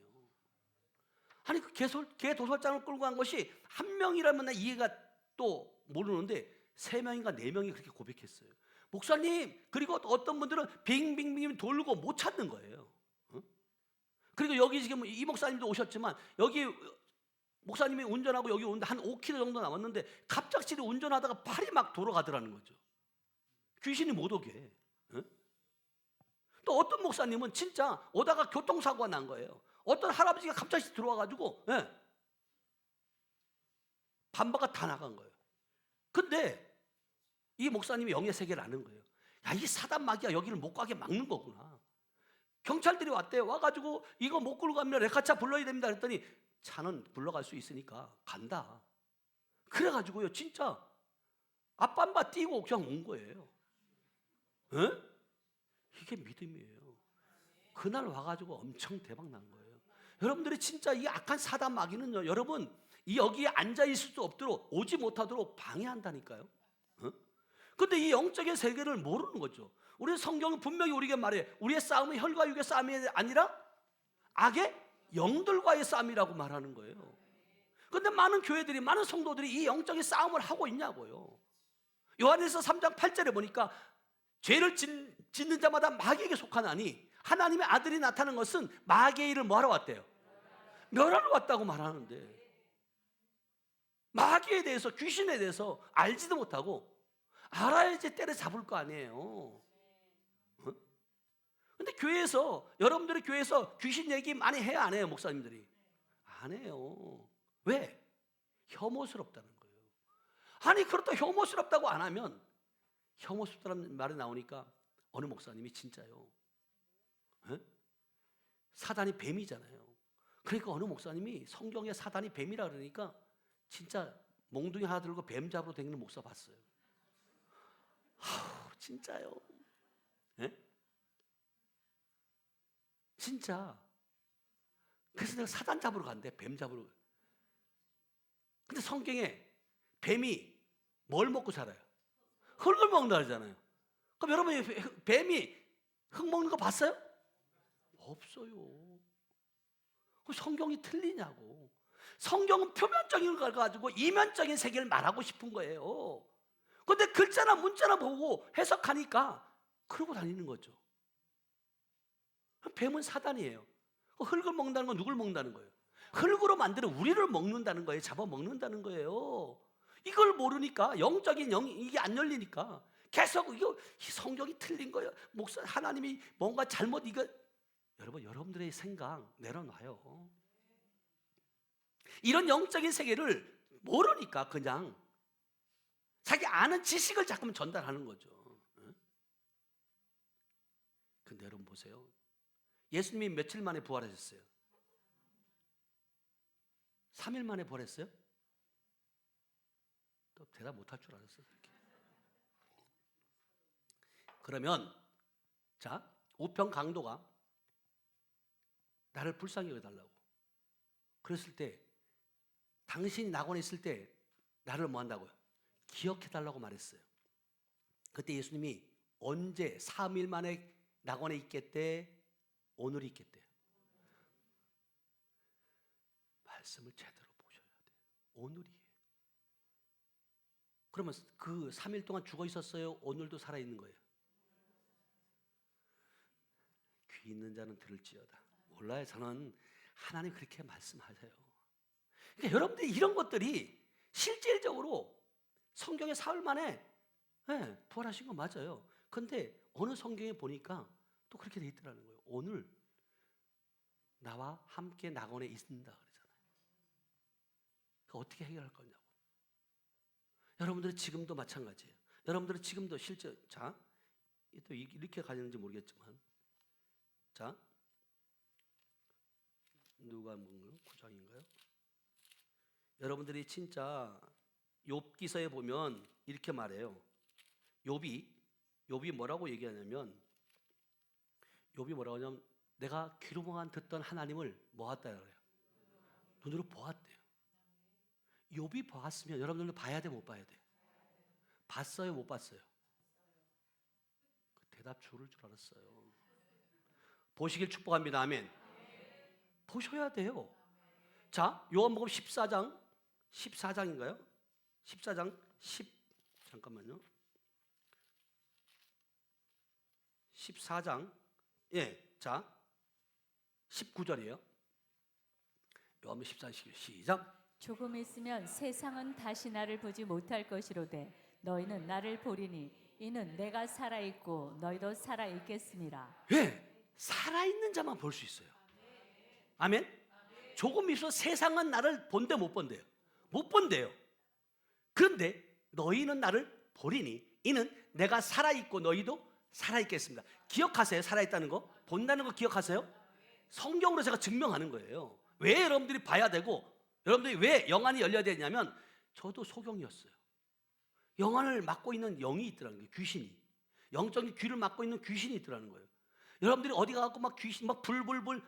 아니 그 개 도살장을 끌고 간 것이 한 명이라면 나 이해가 또 모르는데 3명인가 4명이 그렇게 고백했어요. 목사님, 그리고 어떤 분들은 빙빙빙 돌고 못 찾는 거예요. 그리고 여기 지금 이 목사님도 오셨지만 여기 목사님이 운전하고 여기 오는데 한 5km 정도 남았는데 갑작스레 운전하다가 팔이 막 돌아가더라는 거죠. 귀신이 못 오게. 또 어떤 목사님은 진짜 오다가 교통사고가 난 거예요. 어떤 할아버지가 갑자기 들어와가지고 반바가 다 나간 거예요. 근데 이 목사님이 영의 세계를 아는 거예요. 야, 이 사단 마귀가 여기를 못 가게 막는 거구나. 경찰들이 왔대요. 와가지고 이거 못 끌고 가면 레카차 불러야 됩니다. 그랬더니 차는 불러갈 수 있으니까 간다. 그래가지고요 진짜 앞반바 띄고 그냥 온 거예요. 이게 믿음이에요. 그날 와가지고 엄청 대박 난 거예요. 여러분들이 진짜 이 악한 사단 마귀는요 여러분 이 여기에 앉아 있을 수 없도록 오지 못하도록 방해한다니까요. 근데 이 영적인 세계를 모르는 거죠. 우리 성경은 분명히 우리에게 말해 우리의 싸움은 혈과 육의 싸움이 아니라 악의 영들과의 싸움이라고 말하는 거예요. 근데 많은 교회들이, 많은 성도들이 이 영적인 싸움을 하고 있냐고요. 요한일서 3장 8절에 보니까 죄를 짓는 자마다 마귀에게 속하나니 하나님의 아들이 나타난 것은 마귀의 일을 뭐하러 왔대요? 멸하러 왔다고 말하는데, 마귀에 대해서, 귀신에 대해서 알지도 못하고 알아야지 때려잡을 거 아니에요. 근데 교회에서, 여러분들이 교회에서 귀신 얘기 많이 해요, 안 해요? 목사님들이 안 해요. 왜? 혐오스럽다는 거예요. 아니 그렇다 혐오스럽다고 안 하면, 혐오스럽다는 말이 나오니까 어느 목사님이 진짜요, 사단이 뱀이잖아요. 그러니까 어느 목사님이 성경에 사단이 뱀이라 그러니까 진짜 몽둥이 하나 들고 뱀 잡으러 다니는 목사 봤어요. 진짜요. 진짜. 그래서 내가 사단 잡으러 간대, 뱀 잡으러. 근데 성경에 뱀이 뭘 먹고 살아요? 흙을 먹는다 그러잖아요. 그럼 여러분 뱀이 흙 먹는 거 봤어요? 없어요. 그럼 성경이 틀리냐고. 성경은 표면적인 걸 가지고 이면적인 세계를 말하고 싶은 거예요. 근데 글자나 문자나 보고 해석하니까 그러고 다니는 거죠. 뱀은 사단이에요. 흙을 먹는다는 건 누굴 먹는다는 거예요? 흙으로 만드는 우리를 먹는다는 거예요. 잡아먹는다는 거예요. 이걸 모르니까, 영적인 영이 이게 안 열리니까 계속 이거 성경이 틀린 거예요. 목사 하나님이 뭔가 잘못, 이거 여러분들의 생각 내려놔요. 이런 영적인 세계를 모르니까 그냥 자기 아는 지식을 자꾸만 전달하는 거죠. 근데 여러분 보세요. 예수님이 며칠 만에 부활하셨어요? 3일 만에 부활했어요? 또 대답 못할 줄 알았어요. 그러면 자, 우편 강도가 나를 불쌍히 여겨달라고 그랬을 때, 당신이 낙원에 있을 때 나를 뭐 한다고요? 기억해달라고 말했어요. 그때 예수님이 언제 3일 만에 낙원에 있겠대? 오늘 있겠대요. 말씀을 제대로 보셔야 돼요. 오늘이에요. 그러면 그 3일 동안 죽어 있었어요? 오늘도 살아있는 거예요? 귀 있는 자는 들을지어다. 몰라요. 저는 하나님 그렇게 말씀하세요. 그러니까 여러분들이 이런 것들이 실질적으로 성경에 사흘 만에 부활하신 거 맞아요. 그런데 어느 성경에 보니까 또 그렇게 돼 있더라는 거예요. 오늘 나와 함께 낙원에 있는다 그러잖아요. 그러니까 어떻게 해결할 거냐고. 여러분들은 지금도 마찬가지예요. 여러분들은 지금도 실제, 자, 또 이렇게 가는지 모르겠지만, 자, 누가 뭐 9장인가요? 여러분들이 진짜 욥기서에 보면 이렇게 말해요. 욥이 뭐라고 얘기하냐면, 욥이 뭐라고 하냐면, 내가 귀로만 듣던 하나님을 뭐했다 그래요? 눈으로 보았대요. 욥이 보았으면 여러분들도 봐야 돼, 못 봐야 돼? 봤어요, 못 봤어요? 그 대답 줄을 줄 알았어요. 보시길 축복합니다. 아멘. 보셔야 돼요. 자, 요한복음 14장인가요? 14장 잠깐만요. 14장, 자, 19절이에요. 요한복음 14장 시작. 조금 있으면 세상은 다시 나를 보지 못할 것이로되 너희는 나를 보리니 이는 내가 살아있고 너희도 살아있겠습니다. 왜? 살아있는 자만 볼 수 있어요. 아멘? 조금 있어 세상은 나를 본대 못 본대요. 못 본대요. 그런데 너희는 나를 보리니 이는 내가 살아있고 너희도 살아있겠습니다. 기억하세요? 살아있다는 거? 본다는 거 기억하세요? 성경으로 제가 증명하는 거예요. 왜 여러분들이 봐야 되고, 여러분들이 왜 영안이 열려야 되냐면, 저도 소경이었어요. 영안을 맡고 있는 영이 있더라는 거예요. 귀신이. 영적인 귀를 맡고 있는 귀신이 있더라는 거예요. 여러분들이 어디 가고 막 귀신 막 불불불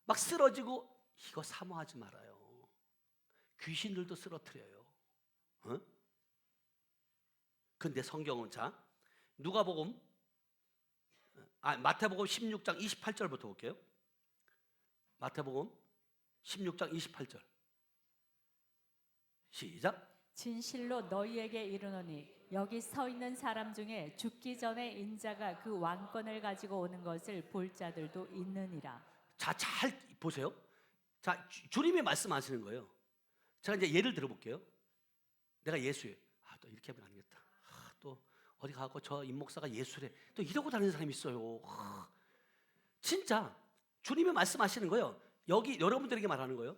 막 쓰러지고, 이거 사모하지 말아요. 귀신들도 쓰러뜨려요. 근데 성경은, 자, 마태복음 16장 28절부터 볼게요. 마태복음 16장 28절. 시작. 진실로 너희에게 이르노니 여기 서 있는 사람 중에 죽기 전에 인자가 그 왕권을 가지고 오는 것을 볼 자들도 있느니라. 자, 잘 보세요. 자, 주님이 말씀하시는 거예요. 제가 이제 예를 들어볼게요. 내가 예수예요. 또 이렇게 하면 안 되겠다. 또 어디 가고 저 임목사가 예수래. 또 이러고 다니는 사람이 있어요. 진짜 주님이 말씀하시는 거예요. 여기 여러분들에게 말하는 거예요.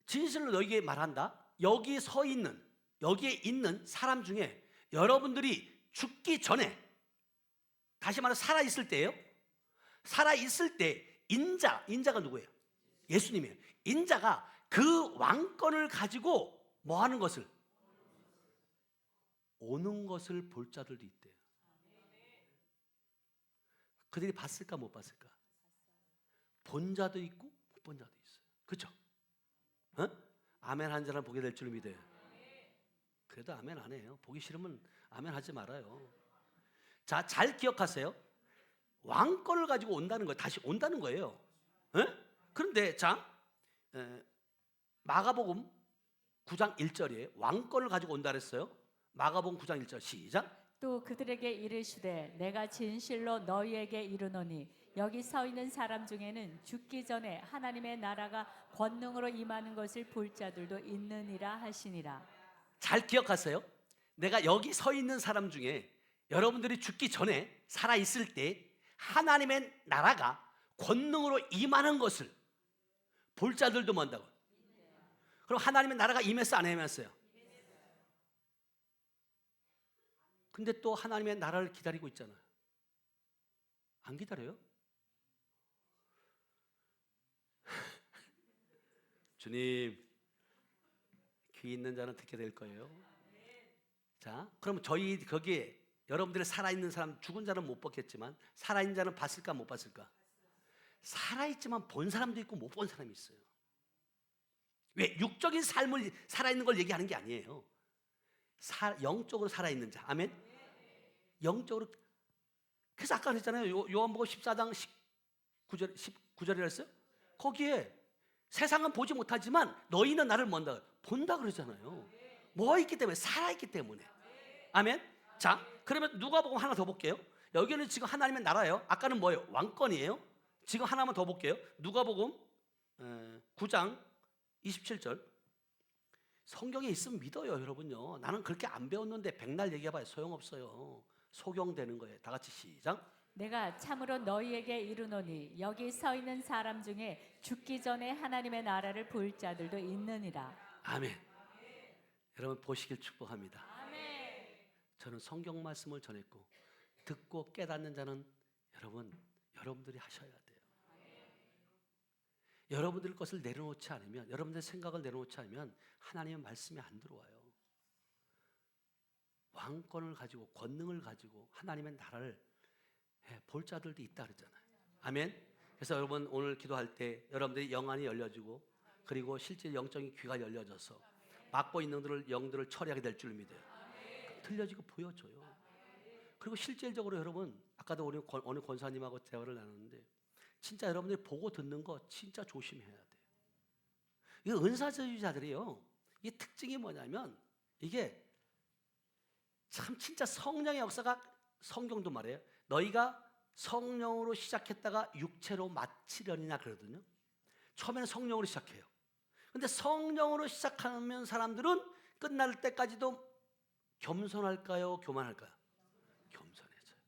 진실로 너에게 말한다. 여기 서 있는, 여기에 있는 사람 중에 여러분들이 죽기 전에, 다시 말해 살아 있을 때예요. 살아 있을 때 인자가 누구예요? 예수님이에요. 인자가 그 왕권을 가지고 뭐 하는 것을, 오는 것을 볼 자들도 있대요. 그들이 봤을까 못 봤을까? 본 자도 있고 못 본 자도 있어요. 그렇죠? 아멘 한 자는 보게 될 줄 믿어요. 그래도 아멘 안 해요. 보기 싫으면 아멘 하지 말아요. 자, 잘 기억하세요. 왕권을 가지고 온다는 거예요. 다시 온다는 거예요. 그런데 자, 마가복음 9장 1절에 왕권을 가지고 온다 그랬어요. 마가복음 9장 1절 시작. 또 그들에게 이르시되 내가 진실로 너희에게 이르노니 여기 서 있는 사람 중에는 죽기 전에 하나님의 나라가 권능으로 임하는 것을 볼 자들도 있느니라 하시니라. 잘 기억하세요. 내가 여기 서 있는 사람 중에 여러분들이 죽기 전에 살아 있을 때 하나님의 나라가 권능으로 임하는 것을 볼 자들도 뭔다고. 그럼 하나님의 나라가 임했어 안 임했어요? 근데 또 하나님의 나라를 기다리고 있잖아요. 안 기다려요? 주님, 귀 있는 자는 듣게 될 거예요. 자, 그럼 저희 거기에 여러분들이 살아있는 사람, 죽은 자는 못 봤겠지만 살아있는 자는 봤을까 못 봤을까? 살아있지만 본 사람도 있고 못 본 사람이 있어요. 왜? 육적인 삶을 살아있는 걸 얘기하는 게 아니에요. 영적으로 살아있는 자. 아멘? 영적으로. 그래서 아까 그랬잖아요. 요한복음 14장 19절이라 했어요. 거기에 세상은 보지 못하지만 너희는 나를 본다 그러잖아요. 뭐 있기 때문에? 살아있기 때문에. 아멘? 자, 그러면 누가복음 하나 더 볼게요. 여기는 지금 하나님의 나라예요. 아까는 뭐예요? 왕권이에요. 지금 하나만 더 볼게요. 누가복음 9장 27절. 성경에 있으면 믿어요, 여러분요. 나는 그렇게 안 배웠는데 백날 얘기해봐요. 소용없어요. 속용되는 거예요. 다 같이 시작. 내가 참으로 너희에게 이르노니 여기 서 있는 사람 중에 죽기 전에 하나님의 나라를 볼 자들도 있느니라. 아멘. 여러분 보시길 축복합니다. 아멘. 저는 성경 말씀을 전했고 듣고 깨닫는 자는 여러분들이 하셔야 돼요. 여러분들 것을 내려놓지 않으면, 여러분들 생각을 내려놓지 않으면 하나님의 말씀이 안 들어와요. 왕권을 가지고 권능을 가지고 하나님의 나라를 볼 자들도 있다 그랬잖아요. 아멘. 그래서 여러분 오늘 기도할 때 여러분들이 영안이 열려지고 그리고 실제 영적인 귀가 열려져서 막고 있는 영들을 처리하게 될 줄 믿어요. 들려지고 보여줘요. 그리고 실질적으로 여러분, 아까도 우리 어느 권사님하고 대화를 나눴는데 진짜 여러분들이 보고 듣는 거 진짜 조심해야 돼요. 이 은사주의자들이요, 이 특징이 뭐냐면 이게 참 진짜 성령의 역사가, 성경도 말해요. 너희가 성령으로 시작했다가 육체로 마치려니나 그러거든요. 처음에는 성령으로 시작해요. 근데 성령으로 시작하면 사람들은 끝날 때까지도 겸손할까요? 교만할까요? 겸손해져요.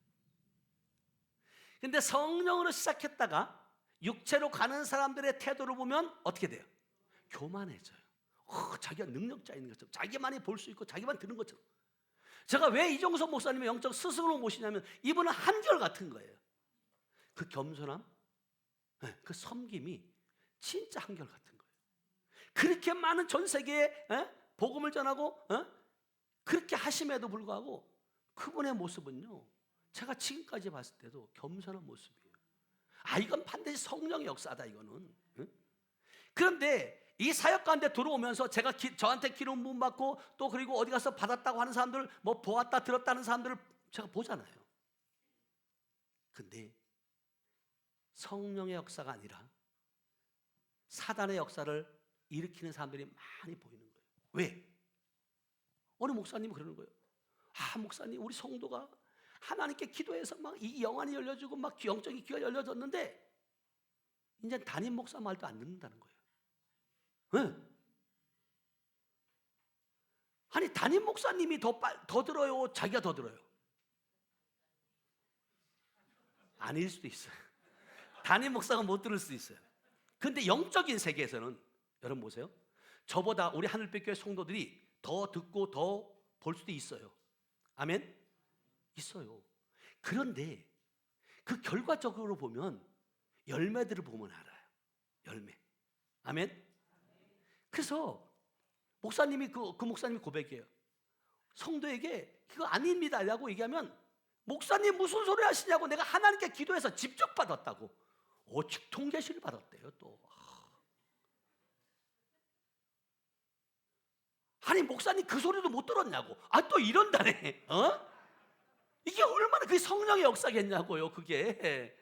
근데 성령으로 시작했다가 육체로 가는 사람들의 태도를 보면 어떻게 돼요? 교만해져요. 자기가 능력자인 것처럼, 자기만이 볼 수 있고 자기만 들은 것처럼. 제가 왜 이종석 목사님의 영적 스승으로 모시냐면 이분은 한결 같은 거예요. 그 겸손함, 그 섬김이 진짜 한결 같은 거예요. 그렇게 많은 전 세계에 복음을 전하고 그렇게 하심에도 불구하고 그분의 모습은요, 제가 지금까지 봤을 때도 겸손한 모습이에요. 이건 반드시 성령의 역사다 이거는. 그런데 이 사역 가운데 들어오면서 제가 저한테 기름 부음 받고 또 그리고 어디 가서 받았다고 하는 사람들, 뭐 보았다 들었다는 사람들을 제가 보잖아요. 근데 성령의 역사가 아니라 사단의 역사를 일으키는 사람들이 많이 보이는 거예요. 왜? 어느 목사님이 그러는 거예요. 목사님, 우리 성도가 하나님께 기도해서 막 이 영안이 열려지고 막 영적인 귀가 열려졌는데 이제 담임 목사 말도 안 듣는다는 거예요. 네. 아니, 담임 목사님이 더 들어요, 자기가 더 들어요? 아닐 수도 있어요. 담임 목사가 못 들을 수도 있어요. 근데 영적인 세계에서는 여러분 보세요. 저보다 우리 하늘빛교회 성도들이 더 듣고 더 볼 수도 있어요. 아멘? 있어요. 그런데 그 결과적으로 보면 열매들을 보면 알아요. 열매. 아멘? 그래서 목사님이 그 목사님이 고백해요. 성도에게 그거 아닙니다 라고 얘기하면 목사님 무슨 소리 하시냐고, 내가 하나님께 기도해서 직접 받았다고. 오직 통계시를 받았대요 또. 아니, 목사님 그 소리도 못 들었냐고. 또 이런다네. 이게 얼마나 그게 성령의 역사겠냐고요 그게.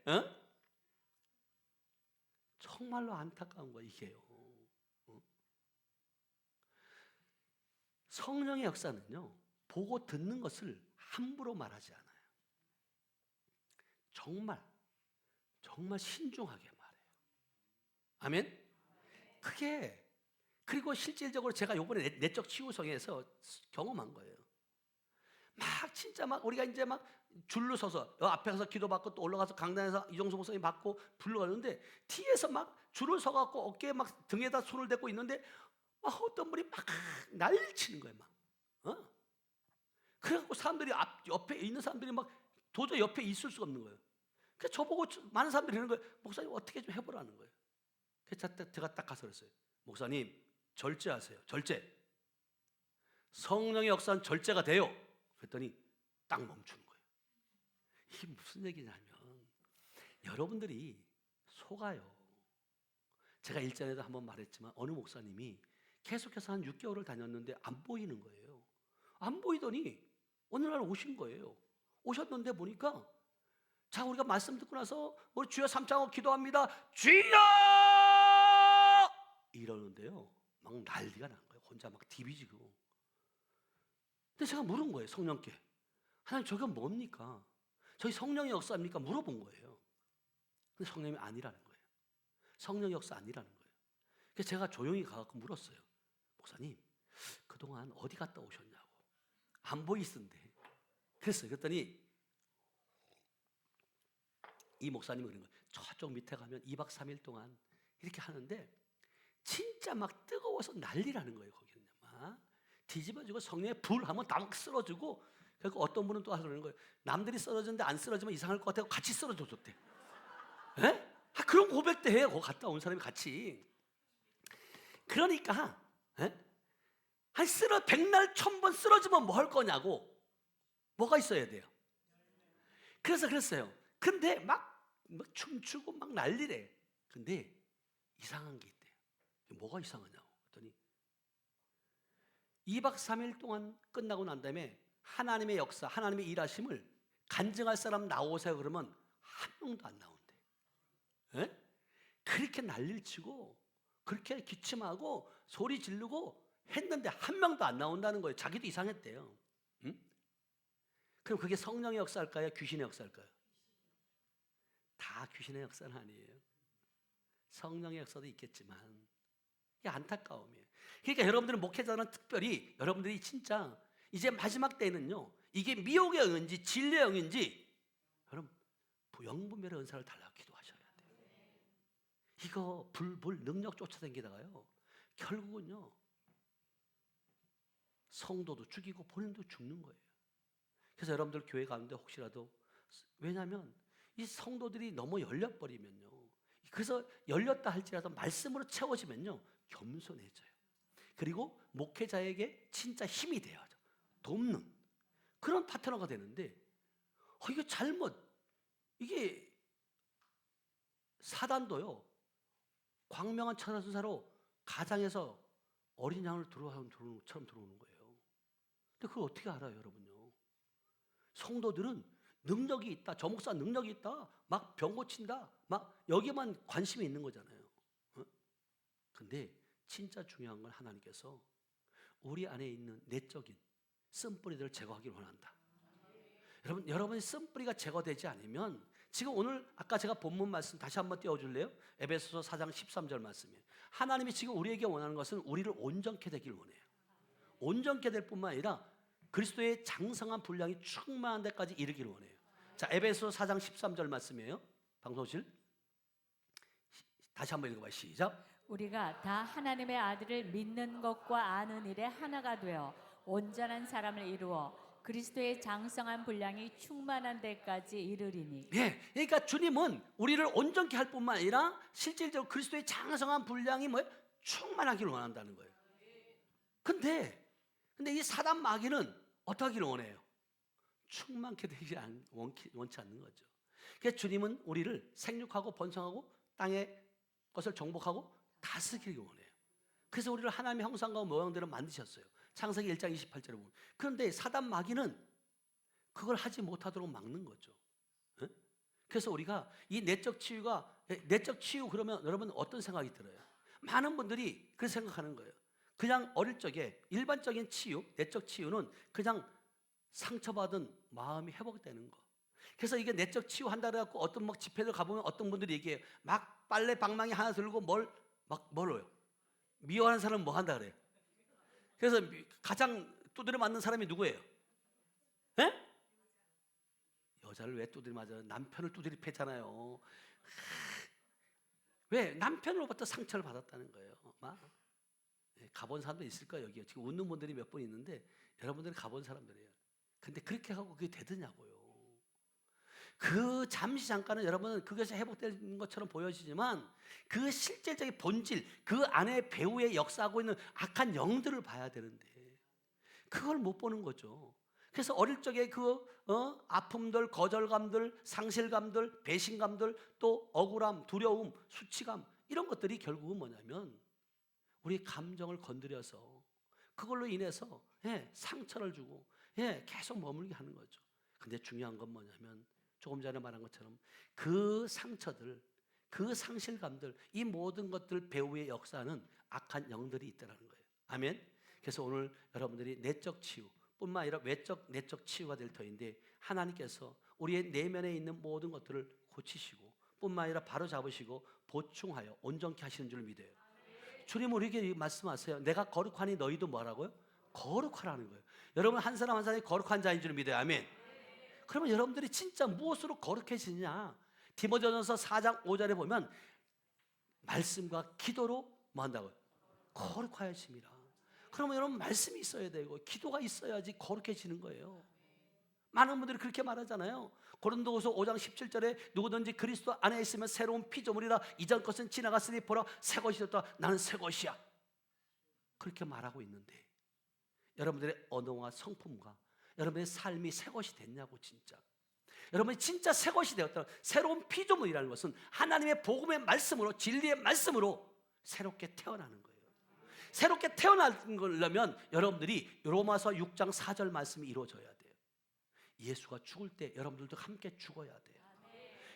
정말로 안타까운 거예요 이게요. 성령의 역사는요, 보고 듣는 것을 함부로 말하지 않아요. 정말 신중하게 말해요. 아멘? 그리고 실질적으로 제가 요번에 내적 치유성에서 경험한 거예요. 진짜 우리가 이제 줄로 서서 앞에 가서 기도받고 또 올라가서 강단에서 이종수 목사님 받고 불러가는데 뒤에서 줄을 서갖고 어깨에 등에다 손을 대고 있는데 어떤 분이 난리를 치는 거예요. 그래갖고 사람들이 옆에 있는 사람들이 도저히 옆에 있을 수가 없는 거예요. 그래서 저보고 많은 사람들이 이러는 거예요. 목사님 어떻게 좀 해보라는 거예요. 그래서 제가 딱 가서 그랬어요. 목사님 절제하세요. 절제. 성령의 역사는 절제가 돼요. 그랬더니 딱 멈추는 거예요. 이게 무슨 얘기냐면 여러분들이 속아요. 제가 일전에도 한번 말했지만 어느 목사님이 계속해서 한 6개월을 다녔는데 안 보이는 거예요. 안 보이더니 어느 날 오신 거예요. 오셨는데 보니까 자, 우리가 말씀 듣고 나서 우리 주여 삼창하고 기도합니다. 주여! 이러는데요. 난리가 난 거예요. 혼자 디비지고. 근데 제가 물은 거예요. 성령께. 하나님 저게 뭡니까? 저희 성령의 역사입니까? 물어본 거예요. 근데 성령이 아니라는 거예요. 성령의 역사 아니라는 거예요. 그래서 제가 조용히 가서 물었어요. 목사님, 그동안 어디 갔다 오셨냐고. 안 보이던데. 그랬더니 이 목사님은 그런 거예요. 저쪽 밑에 가면 2박 3일 동안 이렇게 하는데 진짜 뜨거워서 난리라는 거예요. 거기는 뒤집어지고 성령의 불 하면 다 쓰러지고. 그리고 어떤 분은 또 그러는 거예요. 남들이 쓰러졌는데 안 쓰러지면 이상할 것 같아서 같이 쓰러져줬대. 그런 고백도 해요. 거기 갔다 온 사람이 같이. 그러니까 백날 1000번 쓰러지면 뭐 할 거냐고. 뭐가 있어야 돼요. 그래서 그랬어요. 근데 춤추고 난리래. 근데 이상한 게 있대요. 뭐가 이상하냐고 그랬더니 2박 3일 동안 끝나고 난 다음에 하나님의 역사, 하나님의 일하심을 간증할 사람 나오세요 그러면 한 명도 안 나온대. 그렇게 난리를 치고 그렇게 기침하고 소리 지르고 했는데 한 명도 안 나온다는 거예요. 자기도 이상했대요. 그럼 그게 성령의 역사일까요? 귀신의 역사일까요? 다 귀신의 역사는 아니에요. 성령의 역사도 있겠지만 이게 안타까움이에요. 그러니까 여러분들은 목회자는 특별히 여러분들이 진짜 이제 마지막 때는요, 이게 미혹의 영인지 진리의 영인지 여러분 영분별의 은사를 달라고 기도하셔야 돼요. 이거 불 능력 쫓아다니다가요 결국은요 성도도 죽이고 본인도 죽는 거예요. 그래서 여러분들 교회 가는데 혹시라도, 왜냐하면 이 성도들이 너무 열려버리면요, 그래서 열렸다 할지라도 말씀으로 채워지면요 겸손해져요. 그리고 목회자에게 진짜 힘이 돼야죠. 돕는 그런 파트너가 되는데 이게 이게 사단도요 광명한 천하수사로 가장에서 어린 양을 들어오는 것처럼 들어오는 거예요. 근데 그걸 어떻게 알아요 여러분요? 성도들은 능력이 있다, 저 목사 능력이 있다, 병 고친다, 여기만 관심이 있는 거잖아요. 근데 진짜 중요한 건 하나님께서 우리 안에 있는 내적인 쓴뿌리들을 제거하기를 원한다. 여러분이 쓴뿌리가 제거되지 않으면, 지금 오늘 아까 제가 본문 말씀 다시 한번 띄워줄래요? 에베소서 4장 13절 말씀이에요. 하나님이 지금 우리에게 원하는 것은 우리를 온전케 되길 원해요. 온전케 될 뿐만 아니라 그리스도의 장성한 분량이 충만한 데까지 이르기를 원해요. 자, 에베소서 4장 13절 말씀이에요. 방송실 다시 한번 읽어봐요. 시작. 우리가 다 하나님의 아들을 믿는 것과 아는 일에 하나가 되어 온전한 사람을 이루어 그리스도의 장성한 분량이 충만한 데까지 이르리니. 예, 그러니까 주님은 우리를 온전케 할 뿐만 아니라 실질적으로 그리스도의 장성한 분량이 뭐예요? 충만하기를 원한다는 거예요. 근데 이 사단 마귀는 어떻게 하기를 원해요? 충만케 되지 원치 않는 거죠. 그래서 주님은 우리를 생육하고 번성하고 땅의 것을 정복하고 다스리기 원해요. 그래서 우리를 하나님의 형상과 모양대로 만드셨어요. 창세기 1장 28절에 보면. 그런데 사단 마귀는 그걸 하지 못하도록 막는 거죠. 예? 그래서 우리가 이 내적 치유 그러면 여러분 어떤 생각이 들어요? 많은 분들이 그렇게 생각하는 거예요. 그냥 어릴 적에 일반적인 치유, 내적 치유는 그냥 상처받은 마음이 회복되는 거. 그래서 이게 내적 치유한다 그래갖고 어떤 막 집회들 가보면 어떤 분들이 얘기해요. 막 빨래 방망이 하나 들고 뭘로요? 미워하는 사람은 뭐 한다 그래요? 그래서 가장 두드려 맞는 사람이 누구예요? 에? 여자를 왜 두드려 맞아요? 남편을 두드려 패잖아요. 왜? 남편으로부터 상처를 받았다는 거예요. 가본 사람도 있을 거예요. 여기 지금 웃는 분들이 몇 분 있는데 여러분들이 가본 사람들이에요. 근데 그렇게 하고 그게 되더냐고요. 그 잠시 잠깐은 여러분은 그것이 회복되는 것처럼 보여지지만 그 실질적인 본질, 그 안에 배후에 역사하고 있는 악한 영들을 봐야 되는데 그걸 못 보는 거죠. 그래서 어릴 적에 아픔들, 거절감들, 상실감들, 배신감들, 또 억울함, 두려움, 수치감 이런 것들이 결국은 뭐냐면 우리 감정을 건드려서 그걸로 인해서 상처를 주고 계속 머물게 하는 거죠. 근데 중요한 건 뭐냐면 조금 전에 말한 것처럼 그 상처들, 그 상실감들, 이 모든 것들 배후의 역사는 악한 영들이 있다는 거예요. 아멘. 그래서 오늘 여러분들이 내적 치유 뿐만 아니라 외적, 내적 치유가 될 터인데 하나님께서 우리의 내면에 있는 모든 것들을 고치시고 뿐만 아니라 바로 잡으시고 보충하여 온전케 하시는 줄 믿어요. 주님 우리에게 말씀하세요. 내가 거룩하니 너희도 뭐라고요? 거룩하라는 거예요. 여러분 한 사람 한 사람이 거룩한 자인 줄 믿어요. 아멘. 그러면 여러분들이 진짜 무엇으로 거룩해지느냐? 디모데전서 4장 5절에 보면 말씀과 기도로 뭐 한다고요? 거룩하여짐이라. 그러면 여러분 말씀이 있어야 되고 기도가 있어야지 거룩해지는 거예요. 많은 분들이 그렇게 말하잖아요. 고린도후서 5장 17절에 누구든지 그리스도 안에 있으면 새로운 피조물이라 이전 것은 지나갔으니 보라 새 것이 되었다. 나는 새 것이야. 그렇게 말하고 있는데 여러분들의 언어와 성품과 여러분의 삶이 새 것이 됐냐고. 진짜 여러분이 진짜 새 것이 되었다. 새로운 피조물이라는 것은 하나님의 복음의 말씀으로, 진리의 말씀으로 새롭게 태어나는 거예요. 새롭게 태어나려면 여러분들이 로마서 6장 4절 말씀이 이루어져야 돼요. 예수가 죽을 때 여러분들도 함께 죽어야 돼요.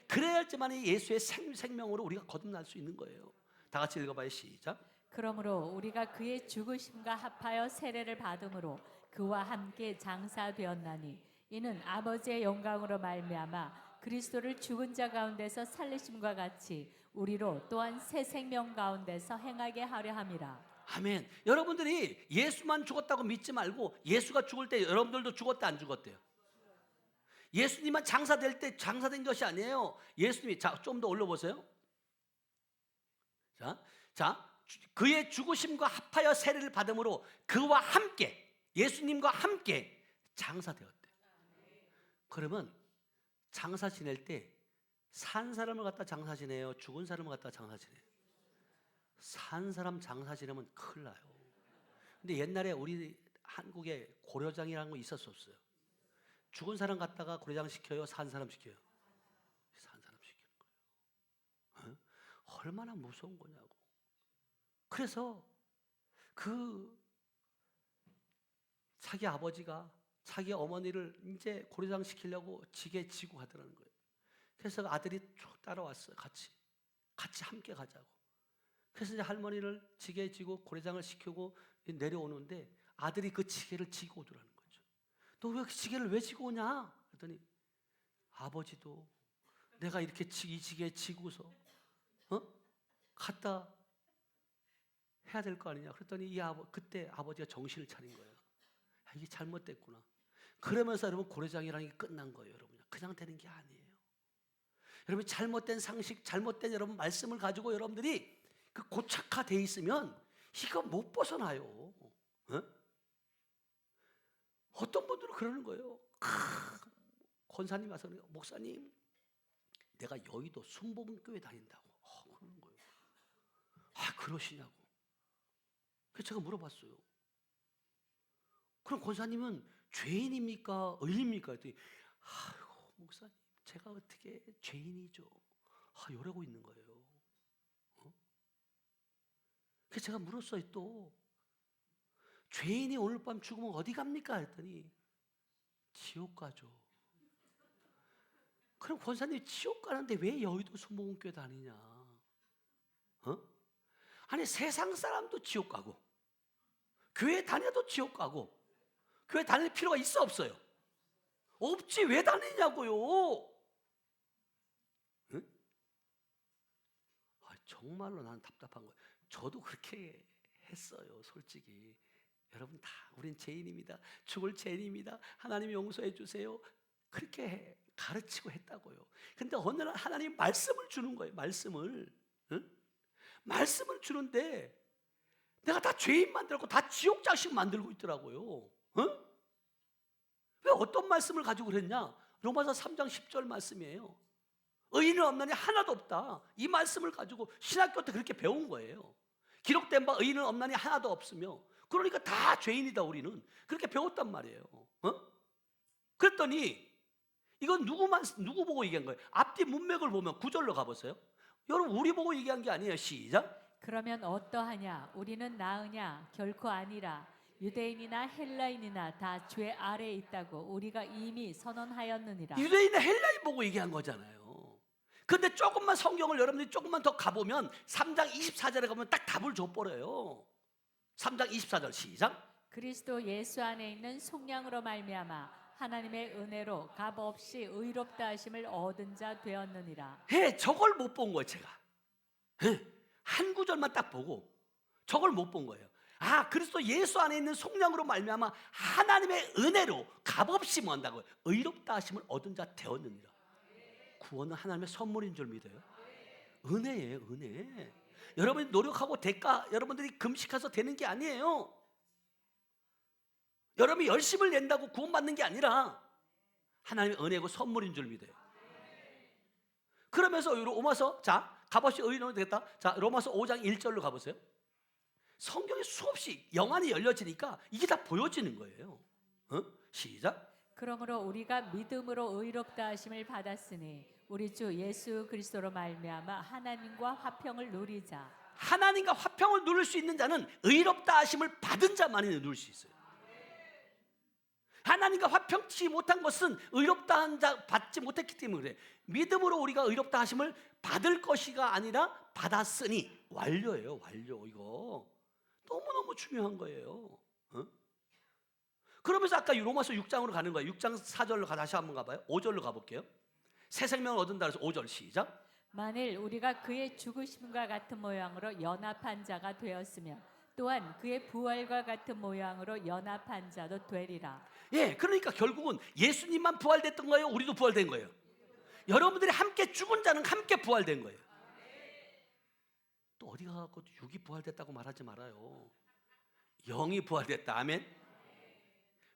그래야지만 예수의 생명으로 우리가 거듭날 수 있는 거예요. 다 같이 읽어봐요. 시작. 그러므로 우리가 그의 죽으심과 합하여 세례를 받음으로 그와 함께 장사되었나니 이는 아버지의 영광으로 말미암아 그리스도를 죽은 자 가운데서 살리심과 같이 우리로 또한 새 생명 가운데서 행하게 하려 함이라. 아멘. 여러분들이 예수만 죽었다고 믿지 말고 예수가 죽을 때 여러분들도 죽었다 안 죽었대요? 예수님만 장사될 때 장사된 것이 아니에요. 예수님이 좀 더 올려보세요. 자, 그의 죽으심과 합하여 세례를 받음으로 그와 함께 예수님과 함께 장사되었대. 그러면 장사 지낼 때 산 사람을 갖다 장사 지내요? 죽은 사람을 갖다 장사 지내요? 산 사람 장사 지내면 큰일 나요. 근데 옛날에 우리 한국에 고려장이라는 거 있었어요? 죽은 사람 갖다가 고려장 시켜요? 산 사람 시켜요? 산 사람 시키는 거예요. 얼마나 무서운 거냐고. 그래서 자기 아버지가 자기 어머니를 이제 고려장 시키려고 지게 지고 가더라는 거예요. 그래서 아들이 쭉 따라왔어요. 같이 함께 가자고. 그래서 이제 할머니를 지게 지고 고려장을 시키고 내려오는데 아들이 그 지게를 지고 오더라는 거죠. 너 왜 지게를 왜 지고 오냐? 그랬더니 아버지도 내가 이렇게 이 지게 지고서 갖다 해야 될 거 아니냐? 그랬더니 그때 아버지가 정신을 차린 거예요. 아, 이게 잘못됐구나. 그러면서 여러분 고래장이라는 게 끝난 거예요, 여러분. 그냥 되는 게 아니에요. 여러분 잘못된 상식, 잘못된 여러분 말씀을 가지고 여러분들이 그 고착화돼 있으면 이거 못 벗어나요. 어떤 분들은 그러는 거예요. 권사님 와서 목사님, 내가 여의도 순복음교회 다닌다고. 그러는 거예요. 아, 그러시냐고. 그래서 제가 물어봤어요. 그럼 권사님은 죄인입니까? 의인입니까? 했더니 아이고 목사님, 제가 어떻게 죄인이죠? 이러고 있는 거예요. 그래서 제가 물었어요. 또 죄인이 오늘 밤 죽으면 어디 갑니까? 했더니 지옥 가죠. 그럼 권사님 지옥 가는데 왜 여의도 순복음교회 다니냐? 아니 세상 사람도 지옥 가고 교회 다녀도 지옥 가고 교회 다닐 필요가 있어 없어요? 없지. 왜 다니냐고요? 응? 정말로 나는 답답한 거예요. 저도 그렇게 했어요. 솔직히 여러분 다 우린 죄인입니다. 죽을 죄인입니다. 하나님 용서해 주세요. 그렇게 가르치고 했다고요. 근데 어느 날 하나님 말씀을 주는 거예요. 말씀을. 말씀을 주는데 내가 다 죄인 만들고 다 지옥 자식 만들고 있더라고요. 왜 어떤 말씀을 가지고 그랬냐? 로마서 3장 10절 말씀이에요. 의인은 없나니 하나도 없다. 이 말씀을 가지고 신학교 때 그렇게 배운 거예요. 기록된 바 의인은 없나니 하나도 없으며, 그러니까 다 죄인이다 우리는. 그렇게 배웠단 말이에요. 그랬더니 이건 누구 보고 얘기한 거예요? 앞뒤 문맥을 보면 9절로 가보세요. 여러분 우리 보고 얘기한 게 아니에요. 시작. 그러면 어떠하냐? 우리는 나으냐? 결코 아니라. 유대인이나 헬라인이나 다 죄 아래에 있다고 우리가 이미 선언하였느니라. 유대인이나 헬라인 보고 얘기한 거잖아요. 근데 조금만 성경을 여러분들이 조금만 더 가보면 3장 24절에 가면 딱 답을 줘버려요. 3장 24절 시작. 그리스도 예수 안에 있는 속량으로 말미암아 하나님의 은혜로 값없이 의롭다 하심을 얻은 자 되었느니라. 저걸 못 본 거예요. 제가 한 구절만 딱 보고 저걸 못 본 거예요. 그리스도 예수 안에 있는 속량으로 말미암아 하나님의 은혜로 값없이 뭐 한다고요? 의롭다 하심을 얻은 자 되었느니라. 구원은 하나님의 선물인 줄 믿어요. 은혜예요, 은혜. 여러분이 노력하고 대가 여러분들이 금식해서 되는 게 아니에요. 여러분이 열심을 낸다고 구원받는 게 아니라 하나님의 은혜고 선물인 줄 믿어요. 그러면서 로마서, 자 값없이 의인으로 되겠다. 자 로마서 5장 1절로 가보세요. 성경에 수없이 영안이 열려지니까 이게 다 보여지는 거예요. 시작. 그러므로 우리가 믿음으로 의롭다 하심을 받았으니 우리 주 예수 그리스도로 말미암아 하나님과 화평을 누리자. 하나님과 화평을 누릴 수 있는 자는 의롭다 하심을 받은 자만이 누릴 수 있어요. 하나님과 화평치 못한 것은 의롭다 한 자 받지 못했기 때문에 그래. 믿음으로 우리가 의롭다 하심을 받을 것이가 아니라 받았으니. 완료예요, 완료. 이거 너무너무 중요한 거예요. 그러면서 아까 로마서 6장으로 가는 거예요. 6장 4절로 다시 한번 가봐요. 5절로 가볼게요. 새 생명을 얻은다 그래서 5절 시작. 만일 우리가 그의 죽으심과 같은 모양으로 연합한 자가 되었으며 또한 그의 부활과 같은 모양으로 연합한 자도 되리라. 그러니까 결국은 예수님만 부활됐던 거예요? 우리도 부활된 거예요? 여러분들이 함께 죽은 자는 함께 부활된 거예요. 또 어디 가서 육이 부활됐다고 말하지 말아요. 영이 부활됐다. 아멘.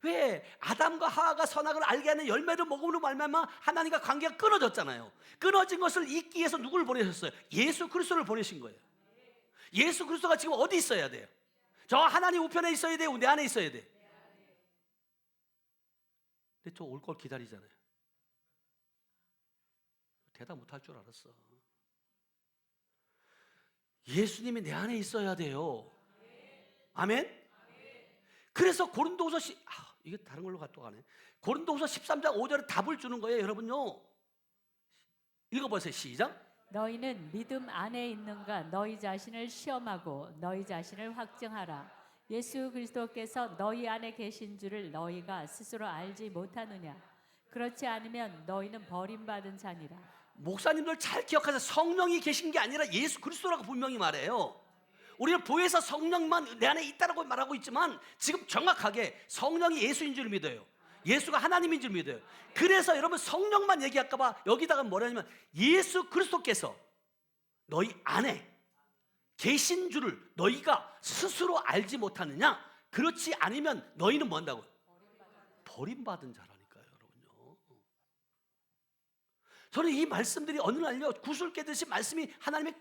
왜? 아담과 하와가 선악을 알게 하는 열매를 먹음으로 말미암아 하나님과 관계가 끊어졌잖아요. 끊어진 것을 잇기 위해서 누구를 보내셨어요? 예수 그리스도를 보내신 거예요. 예수 그리스도가 지금 어디 있어야 돼요? 저 하나님 우편에 있어야 돼요? 내 안에 있어야 돼요? 근데 저 올 걸 기다리잖아요. 대답 못할 줄 알았어. 예수님이 내 안에 있어야 돼요. 아멘? 그래서 고린도후서 이게 다른 걸로 또 가네. 고린도후서 13장 5절에 답을 주는 거예요. 여러분요, 읽어보세요. 시작. 너희는 믿음 안에 있는가 너희 자신을 시험하고 너희 자신을 확증하라. 예수 그리스도께서 너희 안에 계신 줄을 너희가 스스로 알지 못하느냐? 그렇지 않으면 너희는 버림받은 자니라. 목사님들 잘 기억하세요. 성령이 계신 게 아니라 예수 그리스도라고 분명히 말해요. 우리는 보혜사 성령만 내 안에 있다라고 말하고 있지만 지금 정확하게 성령이 예수인 줄 믿어요. 예수가 하나님인 줄 믿어요. 그래서 여러분 성령만 얘기할까 봐 여기다가 뭐라냐면 예수 그리스도께서 너희 안에 계신 줄을 너희가 스스로 알지 못하느냐? 그렇지 않으면 너희는 뭐 한다고요? 버림받은 자라니까요, 여러분요. 저는 이 말씀들이 어느 날요 구슬 깨듯이 말씀이 하나님의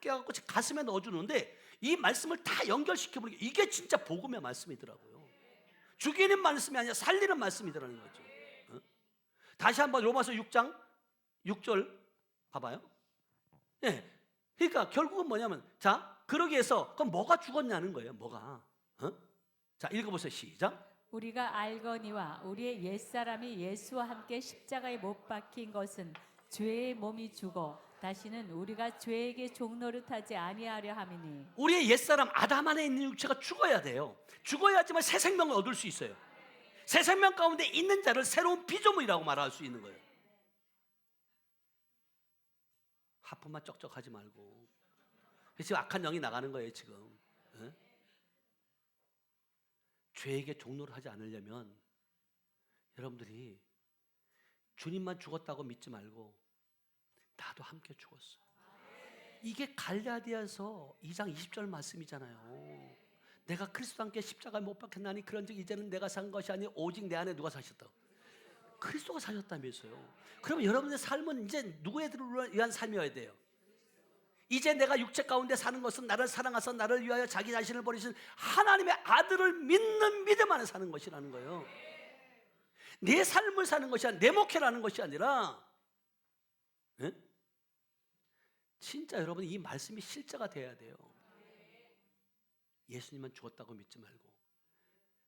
깨갖고 가슴에 넣어주는데 이 말씀을 다 연결시켜 보니까 이게 진짜 복음의 말씀이더라고요. 죽이는 말씀이 아니라 살리는 말씀이더라는 거죠. 다시 한번 로마서 6장 6절 봐봐요. 예. 그러니까 결국은 뭐냐면 자 그러기 위해서 그럼 뭐가 죽었냐는 거예요. 뭐가? 자 읽어보세요. 시작. 우리가 알거니와 우리의 옛사람이 예수와 함께 십자가에 못 박힌 것은 죄의 몸이 죽어 다시는 우리가 죄에게 종노릇하지 아니하려 함이니. 우리의 옛사람 아담 안에 있는 육체가 죽어야 돼요. 죽어야지만 새 생명을 얻을 수 있어요. 새 생명 가운데 있는 자를 새로운 피조물이라고 말할 수 있는 거예요. 하품만 쩍쩍하지 말고 지금 악한 영이 나가는 거예요 지금. 에? 죄에게 종노를 하지 않으려면 여러분들이 주님만 죽었다고 믿지 말고 나도 함께 죽었어. 이게 갈라디아서 2장 20절 말씀이잖아요. 내가 그리스도와 함께 십자가에 못 박혔나니 그런즉 이제는 내가 산 것이 아니 오직 내 안에 누가 사셨다고? 그리스도가 사셨다면서요. 그러면 여러분의 삶은 이제 누구에 위한 삶이어야 돼요? 이제 내가 육체 가운데 사는 것은 나를 사랑하사 나를 위하여 자기 자신을 버리신 하나님의 아들을 믿는 믿음 안에 사는 것이라는 거예요. 내 삶을 사는 것이 아니라 내 목회라는 것이 아니라 네? 진짜 여러분 이 말씀이 실제가 돼야 돼요. 예수님만 죽었다고 믿지 말고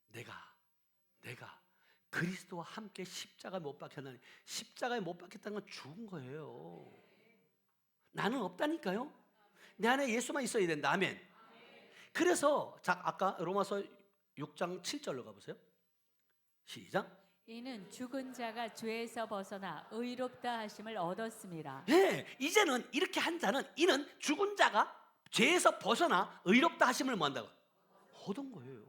내가 그리스도와 함께 십자가에 못 박혔나니 십자가에 못 박혔다는 건 죽은 거예요. 나는 없다니까요. 내 안에 예수만 있어야 된다. 아멘. 그래서 자 아까 로마서 6장 7절로 가보세요. 시작. 이는 죽은 자가 죄에서 벗어나 의롭다 하심을 얻었습니다. 네, 이제는 이렇게 한 자는 이는 죽은 자가 죄에서 벗어나 의롭다 하심을 뭐 한다고? 얻은 거예요.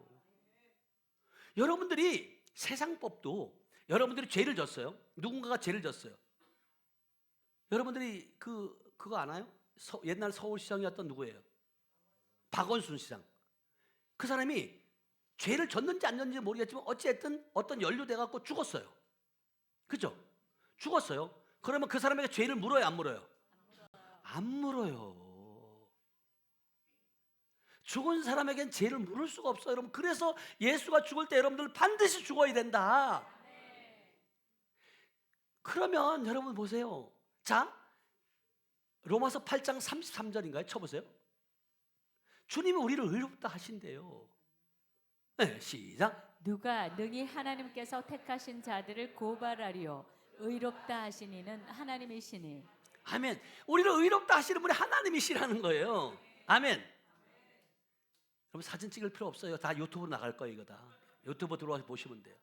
여러분들이 세상 법도 여러분들이 죄를 졌어요. 누군가가 죄를 졌어요. 여러분들이 그거 아나요? 옛날 서울시장이었던 누구예요? 박원순 시장. 그 사람이 죄를 졌는지 안 졌는지 모르겠지만 어찌됐든 어떤 연루돼 갖고 죽었어요. 그죠? 죽었어요. 그러면 그 사람에게 죄를 물어요, 안 물어요? 안 물어요. 죽은 사람에겐 죄를 물을 수가 없어요, 여러분. 그래서 예수가 죽을 때 여러분들 반드시 죽어야 된다. 그러면 여러분 보세요. 자, 로마서 8장 33절인가요? 쳐보세요. 주님이 우리를 의롭다 하신대요. 네, 시작. 누가 능히 하나님께서 택하신 자들을 고발하리요 의롭다 하신 이는 하나님이시니. 아멘. 우리를 의롭다 하시는 분이 하나님이시라는 거예요. 아멘. 여러분 사진 찍을 필요 없어요. 다 유튜브로 나갈 거예요. 이거 다 유튜브 들어와서 보시면 돼요.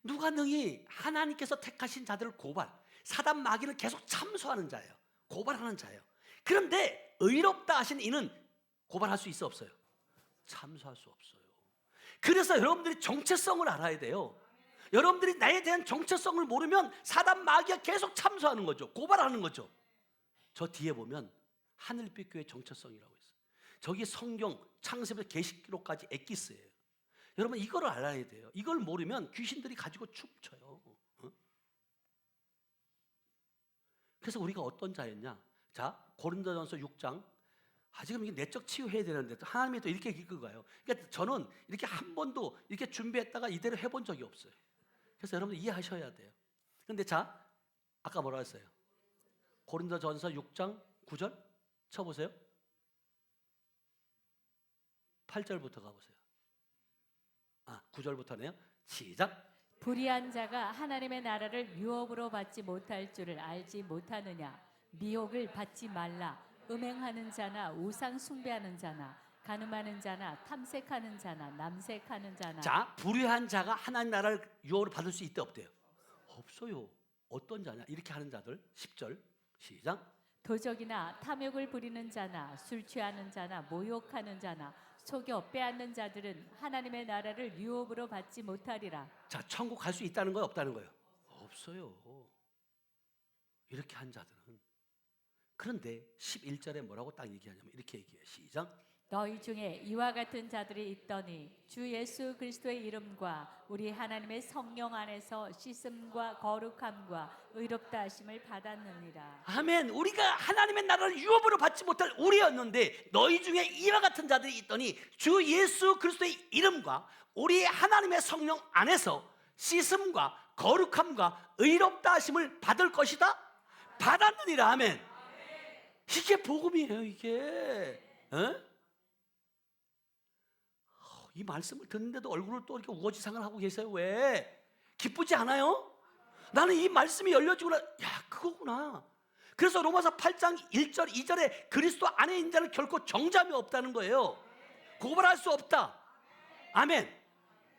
누가 능히 하나님께서 택하신 자들을 사단 마귀는 계속 참소하는 자예요. 고발하는 자예요. 그런데 의롭다 하신 이는 고발할 수 있어 없어요? 참소할 수 없어요. 그래서 여러분들이 정체성을 알아야 돼요. 여러분들이 나에 대한 정체성을 모르면 사단 마귀가 계속 참소하는 거죠. 고발하는 거죠. 저 뒤에 보면 하늘빛 교회 정체성이라고 있어요. 저기 성경 창세부터 계시록까지 엑기스예요. 여러분 이거를 알아야 돼요. 이걸 모르면 귀신들이 가지고 춤춰요. 그래서 우리가 어떤 자였냐? 자, 고린도전서 6장. 지금 이게 내적 치유해야 되는데 하나님이 또 이렇게 이끌고 가요. 그러니까 저는 이렇게 한 번도 이렇게 준비했다가 이대로 해본 적이 없어요. 그래서 여러분들 이해하셔야 돼요. 그런데 자, 아까 뭐라 했어요? 고린도전서 6장 9절 쳐보세요. 8절부터 가보세요. 9절부터네요. 시작. 불의한 자가 하나님의 나라를 유업으로 받지 못할 줄을 알지 못하느냐. 미혹을 받지 말라. 음행하는 자나 우상 숭배하는 자나 가늠하는 자나 탐색하는 자나 남색하는 자나 자, 불의한 자가 하나님 나라를 유업으로 받을 수 있대 없대요? 없어요. 어떤 자냐? 이렇게 하는 자들. 10절 시작. 도적이나 탐욕을 부리는 자나 술 취하는 자나 모욕하는 자나 속여 빼앗는 자들은 하나님의 나라를 유업으로 받지 못하리라. 자, 천국 갈 수 있다는 거예요, 없다는 거예요? 없어요. 이렇게 한 자들은. 그런데 11절에 뭐라고 딱 얘기하냐면 이렇게 얘기해요. 시작. 너희 중에 이와 같은 자들이 있더니 주 예수 그리스도의 이름과 우리 하나님의 성령 안에서 씻음과 거룩함과 의롭다 하심을 받았느니라. 아멘. 우리가 하나님의 나라를 유업으로 받지 못할 우리였는데 너희 중에 이와 같은 자들이 있더니 주 예수 그리스도의 이름과 우리 하나님의 성령 안에서 씻음과 거룩함과 의롭다 하심을 받을 것이다. 받았느니라. 아멘. 이게 복음이에요. 이게. 어? 이 말씀을 듣는데도 얼굴을 또 이렇게 우거지상을 하고 계세요. 왜? 기쁘지 않아요? 나는 이 말씀이 열려지고 야, 그거구나. 그래서 로마서 8장 1절 2절에 그리스도 안에 있는 자는 결코 정죄함이 없다는 거예요. 고발할 수 없다. 아멘.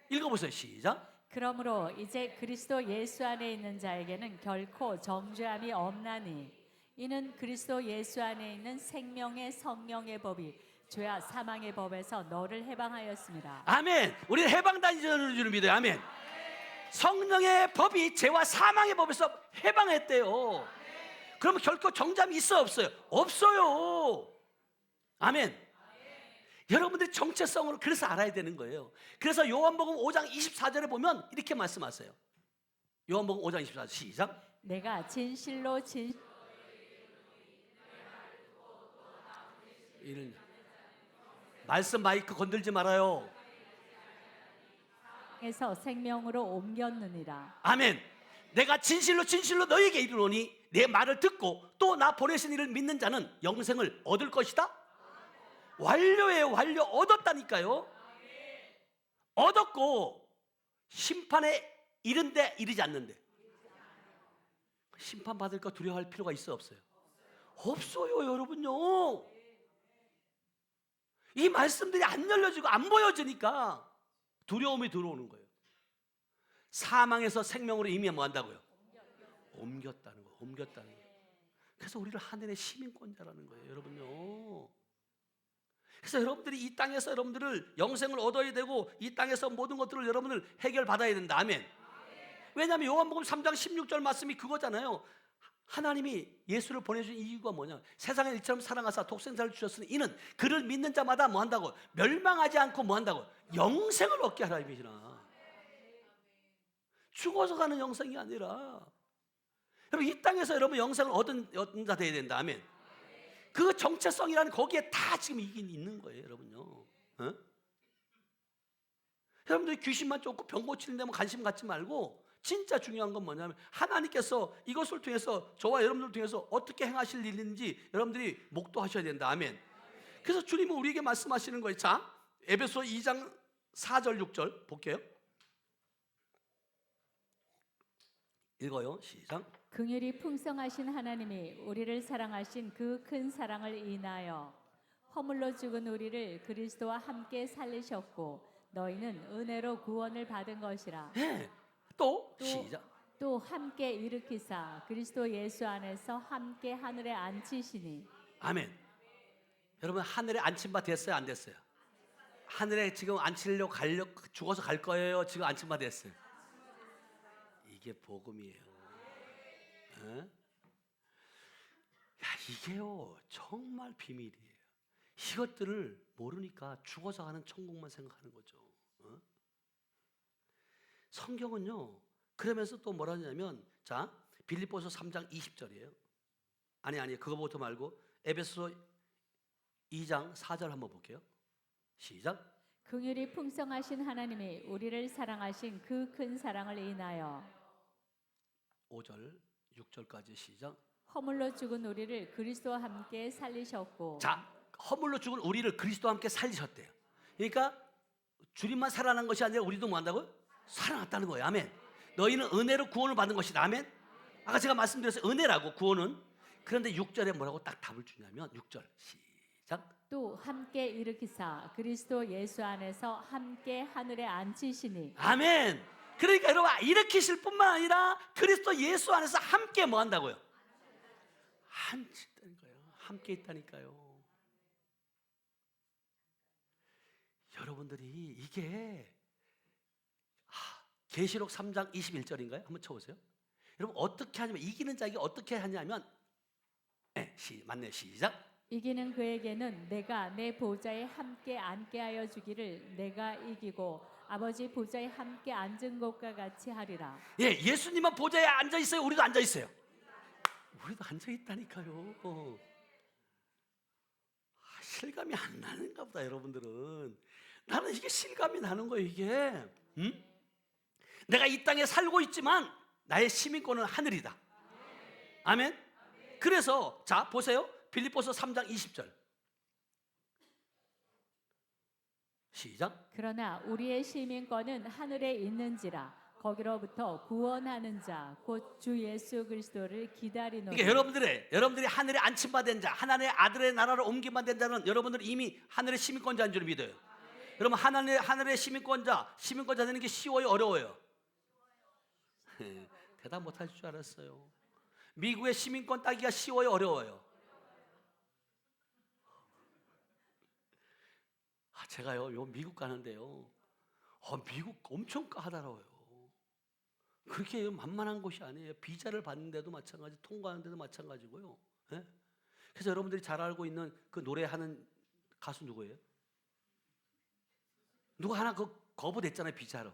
읽어보세요. 시작. 그러므로 이제 그리스도 예수 안에 있는 자에게는 결코 정죄함이 없나니 이는 그리스도 예수 안에 있는 생명의 성령의 법이 죄와 사망의 법에서 너를 해방하였습니다. 아멘. 우리는 해방단지를 주는 믿어요. 아멘. 성령의 법이 죄와 사망의 법에서 해방했대요. 그러면 결코 정죄함이 있어 없어요? 없어요. 아멘. 여러분들이 정체성을 그래서 알아야 되는 거예요. 그래서 요한복음 5장 24절에 보면 이렇게 말씀하세요. 요한복음 5장 24절 시작. 내가 진실로 이런 말씀 마이크 건들지 말아요. 에서 생명으로 옮겼느니라. 아멘. 내가 진실로 진실로 너에게 이르노니 내 말을 듣고 또 나 보내신 이를 믿는 자는 영생을 얻을 것이다. 완료예요. 완료. 얻었다니까요. 얻었고 심판에 이른데 이르지 않는데 심판받을 거 두려워할 필요가 있어 없어요? 없어요. 여러분요. 이 말씀들이 안 열려지고 안 보여지니까 두려움이 들어오는 거예요. 사망에서 생명으로 이미 뭐 한다고요? 옮겼다는 거예요. 옮겼다는 거예요. 그래서 우리를 하늘의 시민권자라는 거예요. 여러분요. 그래서 여러분들이 이 땅에서 여러분들을 영생을 얻어야 되고 이 땅에서 모든 것들을 여러분을 해결받아야 된다. 아멘. 왜냐하면 요한복음 3장 16절 말씀이 그거잖아요. 하나님이 예수를 보내준 이유가 뭐냐? 세상을 이처럼 사랑하사 독생자를 주셨으니 이는 그를 믿는 자마다 뭐 한다고? 멸망하지 않고 뭐 한다고? 영생을 얻게 하라 이 것이라. 죽어서 가는 영생이 아니라 여러분 이 땅에서 여러분 영생을 얻은 자 되어야 된다. 아멘. 그 정체성이라는 거기에 다 지금 이긴 있는 거예요. 여러분요. 어? 여러분들이 귀신만 쫓고 병 고치는 데만 관심 갖지 말고 진짜 중요한 건 뭐냐면 하나님께서 이것을 통해서 저와 여러분들 통해서 어떻게 행하실 일인지 여러분들이 목도하셔야 된다. 아멘. 그래서 주님은 우리에게 말씀하시는 거예요. 자, 에베소 2장 4절 6절 볼게요. 읽어요. 시작. 긍휼이 풍성하신 하나님이 우리를 사랑하신 그 큰 사랑을 인하여 허물로 죽은 우리를 그리스도와 함께 살리셨고 너희는 은혜로 구원을 받은 것이라. 네. 또 시작. 또 함께 일으키사 그리스도 예수 안에서 함께 하늘에 앉히시니. 아멘. 여러분 하늘에 앉힌 바 됐어요? 안 됐어요? 하늘에 지금 앉히려고 죽어서 갈 거예요? 지금 앉힌 바 됐어요? 이게 복음이에요. 어? 야, 이게요 정말 비밀이에요. 이것들을 모르니까 죽어서 가는 천국만 생각하는 거죠. 어? 성경은요 그러면서 또 뭐라 하냐면 자 빌립보서 3장 20절이에요. 아니 그거부터 말고 에베소 2장 4절 한번 볼게요. 시작. 긍휼이 풍성하신 하나님이 우리를 사랑하신 그 큰 사랑을 인하여 5절 6절까지 시작. 허물로 죽은 우리를 그리스도와 함께 살리셨고. 자, 허물로 죽은 우리를 그리스도와 함께 살리셨대요. 그러니까 주님만 살아난 것이 아니라 우리도 뭐 한다고요? 살아났다는 거예요. 아멘. 너희는 은혜로 구원을 받은 것이다. 아멘. 아까 제가 말씀드렸어요. 은혜라고 구원은. 그런데 6절에 뭐라고 딱 답을 주냐면 6절 시작. 또 함께 일으키사 그리스도 예수 안에서 함께 하늘에 앉히시니. 아멘. 그러니까 여러분 일으키실 뿐만 아니라 그리스도 예수 안에서 함께 뭐 한다고요? 앉히다니까요. 함께 있다니까요. 여러분들이 이게 계시록 3장 21절인가요? 한번 쳐보세요. 여러분 어떻게 하냐면 이기는 자에게 어떻게 하냐면 맞네 시작. 이기는 그에게는 내가 내 보좌에 함께 앉게 하여 주기를 내가 이기고 아버지 보좌에 함께 앉은 것과 같이 하리라. 예, 예수님은 보좌에 앉아 있어요. 우리도 앉아 있어요. 우리도 앉아 있다니까요. 실감이 안 나는가 보다 여러분들은. 나는 이게 실감이 나는 거예요 이게. 응? 내가 이 땅에 살고 있지만 나의 시민권은 하늘이다. 아멘. 그래서 자 보세요. 빌립보서 3장 20절 시작. 그러나 우리의 시민권은 하늘에 있는지라 거기로부터 구원하는 자 곧 주 예수 그리스도를 기다리노라. 그러니까 여러분들이 하늘에 안침받은 자, 하나님의 아들의 나라로 옮김받은 자는 여러분들 이미 하늘의 시민권자인 줄 믿어요. 여러분 하늘의 시민권자 되는 게 쉬워요, 어려워요? 대답 못할 줄 알았어요. 미국의 시민권 따기가 쉬워요, 어려워요? 제가요, 미국 가는데요. 미국 엄청 까다로워요. 그렇게 만만한 곳이 아니에요. 비자를 받는데도 마찬가지, 통과하는데도 마찬가지고요. 예? 그래서 여러분들이 잘 알고 있는 그 노래하는 가수 누구예요? 누가 하나 거부됐잖아요, 비자로.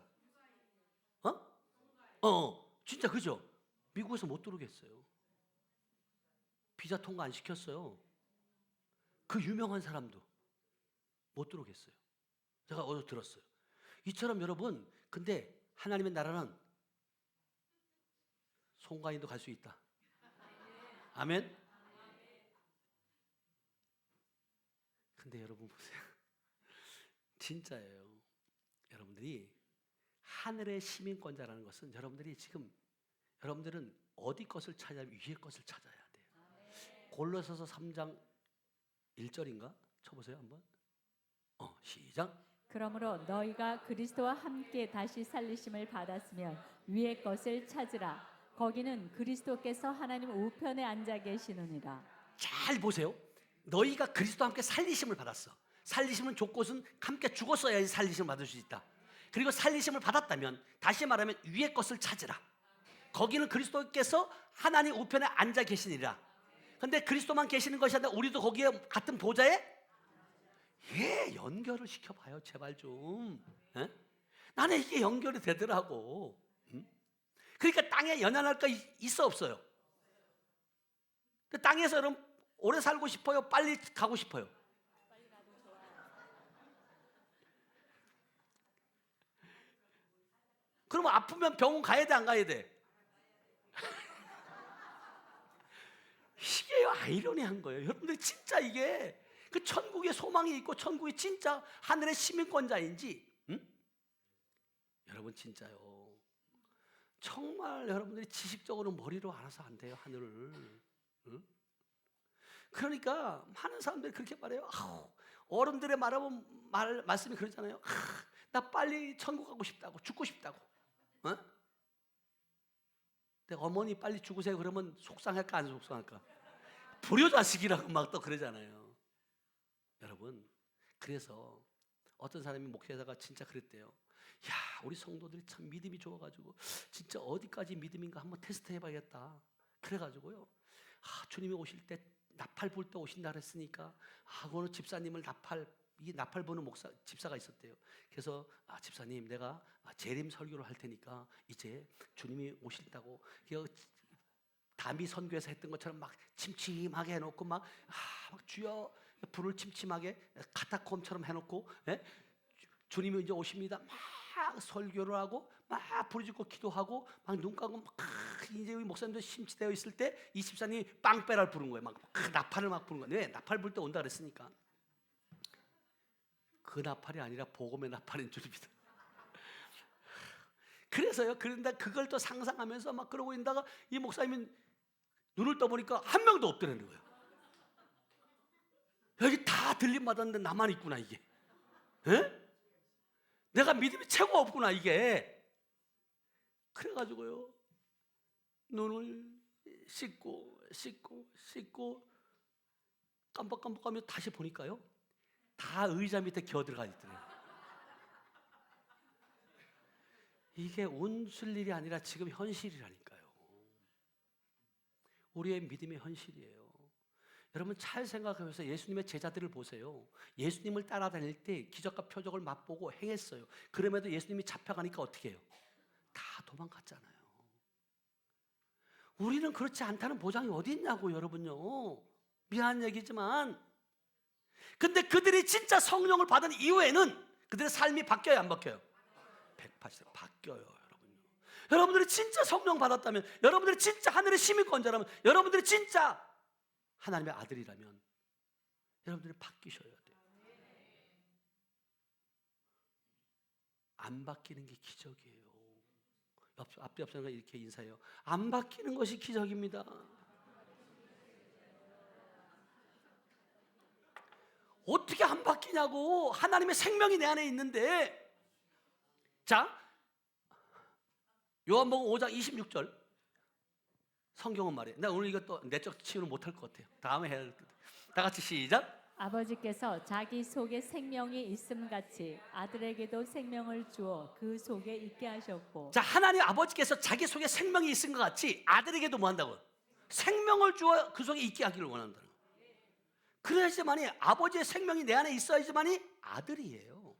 진짜 그죠? 미국에서 못 들어오겠어요. 비자 통과 안 시켰어요. 그 유명한 사람도 못 들어오겠어요. 제가 어디서 들었어요. 이처럼 여러분, 근데 하나님의 나라는 송가인도 갈 수 있다. 아멘. 근데 여러분 보세요. 진짜예요. 여러분들이 하늘의 시민권자라는 것은 여러분들은 어디 것을 찾아야 위의 것을 찾아야 돼요. 골로새서 3장 1절인가? 쳐보세요 한번. 시작. 그러므로 너희가 그리스도와 함께 다시 살리심을 받았으면 위의 것을 찾으라. 거기는 그리스도께서 하나님 우편에 앉아 계시느니라. 잘 보세요. 너희가 그리스도와 함께 살리심을 받았어. 살리심은 조건은 함께 죽었어야지 살리심을 받을 수 있다. 그리고 살리심을 받았다면 다시 말하면 위의 것을 찾으라. 거기는 그리스도께서 하나님 우편에 앉아 계시니라. 근데 그리스도만 계시는 것이 아니라 우리도 거기에 같은 보좌에 연결을 시켜봐요 제발 좀. 나는 이게 연결이 되더라고. 그러니까 땅에 연연할 거 있어 없어요? 땅에서 여러분 오래 살고 싶어요? 빨리 가고 싶어요? 그러면 아프면 병원 가야 돼 안 가야 돼? 이게 아이러니한 거예요. 여러분들 진짜 이게 그 천국에 소망이 있고 천국이 진짜 하늘의 시민권자인지 여러분 진짜요. 정말 여러분들이 지식적으로 머리로 알아서 안 돼요 하늘을. 그러니까 많은 사람들이 그렇게 말해요. 어른들의 말씀이 그러잖아요. 나 빨리 천국 가고 싶다고, 죽고 싶다고. 근데 어머니 빨리 죽으세요 그러면 속상할까 안 속상할까? 불효자식이라고 막 또 그러잖아요. 여러분 그래서 어떤 사람이 목회자가 진짜 그랬대요. 야 우리 성도들이 참 믿음이 좋아가지고 진짜 어디까지 믿음인가 한번 테스트 해봐야겠다. 그래가지고요 주님이 오실 때 나팔 불 때 오신다 그랬으니까 어느 집사님을 나팔 부는 집사가 있었대요. 그래서 집사님 내가 재림 설교를 할 테니까 이제 주님이 오실다고 담이 선교에서 했던 것처럼 막 침침하게 해놓고 막 주여 불을 침침하게 카타콤처럼 해놓고 주님이 이제 오십니다. 막 설교를 하고 막 부르짖고 기도하고 막 눈 감고 막 이제 우리 목사님들 심취되어 있을 때 이 집사님이 빵빼라를 부른 거예요. 막 나팔을 막 부른 거예요. 왜? 나팔 불 때 온다 그랬으니까. 그 나팔이 아니라 복음의 나팔인 줄입니다. 그래서요. 그런데 그걸 또 상상하면서 막 그러고 있다가 이 목사님은 눈을 떠보니까 한 명도 없더라는 거예요. 여기 다 들림 받았는데 나만 있구나 이게. 에? 내가 믿음이 최고 없구나 이게. 그래가지고요, 눈을 씻고 깜빡깜빡하며 다시 보니까요, 다 의자 밑에 기어들어가 있더래요. 이게 웃을 일이 아니라 지금 현실이라니까요. 우리의 믿음의 현실이에요. 여러분 잘 생각해보세요. 예수님의 제자들을 보세요. 예수님을 따라다닐 때 기적과 표적을 맛보고 행했어요. 그럼에도 예수님이 잡혀가니까 어떻게 해요? 다 도망갔잖아요. 우리는 그렇지 않다는 보장이 어디 있냐고 여러분요. 미안한 얘기지만, 근데 그들이 진짜 성령을 받은 이후에는 그들의 삶이 바뀌어요, 안 바뀌어요? 180도 바뀌어요, 여러분요. 여러분들이 진짜 성령 받았다면, 여러분들이 진짜 하늘의 시민권자라면, 여러분들이 진짜 하나님의 아들이라면 여러분들이 바뀌셔야 돼요. 안 바뀌는 게 기적이에요. 앞뒤 사람과 이렇게 인사해요. 안 바뀌는 것이 기적입니다. 어떻게 안 바뀌냐고. 하나님의 생명이 내 안에 있는데. 자, 요한복음 5장 26절 성경은 말이에요. 나 오늘 이것도 내적 치유는 못할 것 같아요. 다음에 해야 될 것 같아요. 다 같이 시작. 아버지께서 자기 속에 생명이 있음같이 아들에게도 생명을 주어 그 속에 있게 하셨고. 자, 하나님 아버지께서 자기 속에 생명이 있은 것 같이 아들에게도 뭐 한다고? 생명을 주어 그 속에 있게 하기를 원한다는 거예요. 그래야지만이, 아버지의 생명이 내 안에 있어야지만이 아들이에요.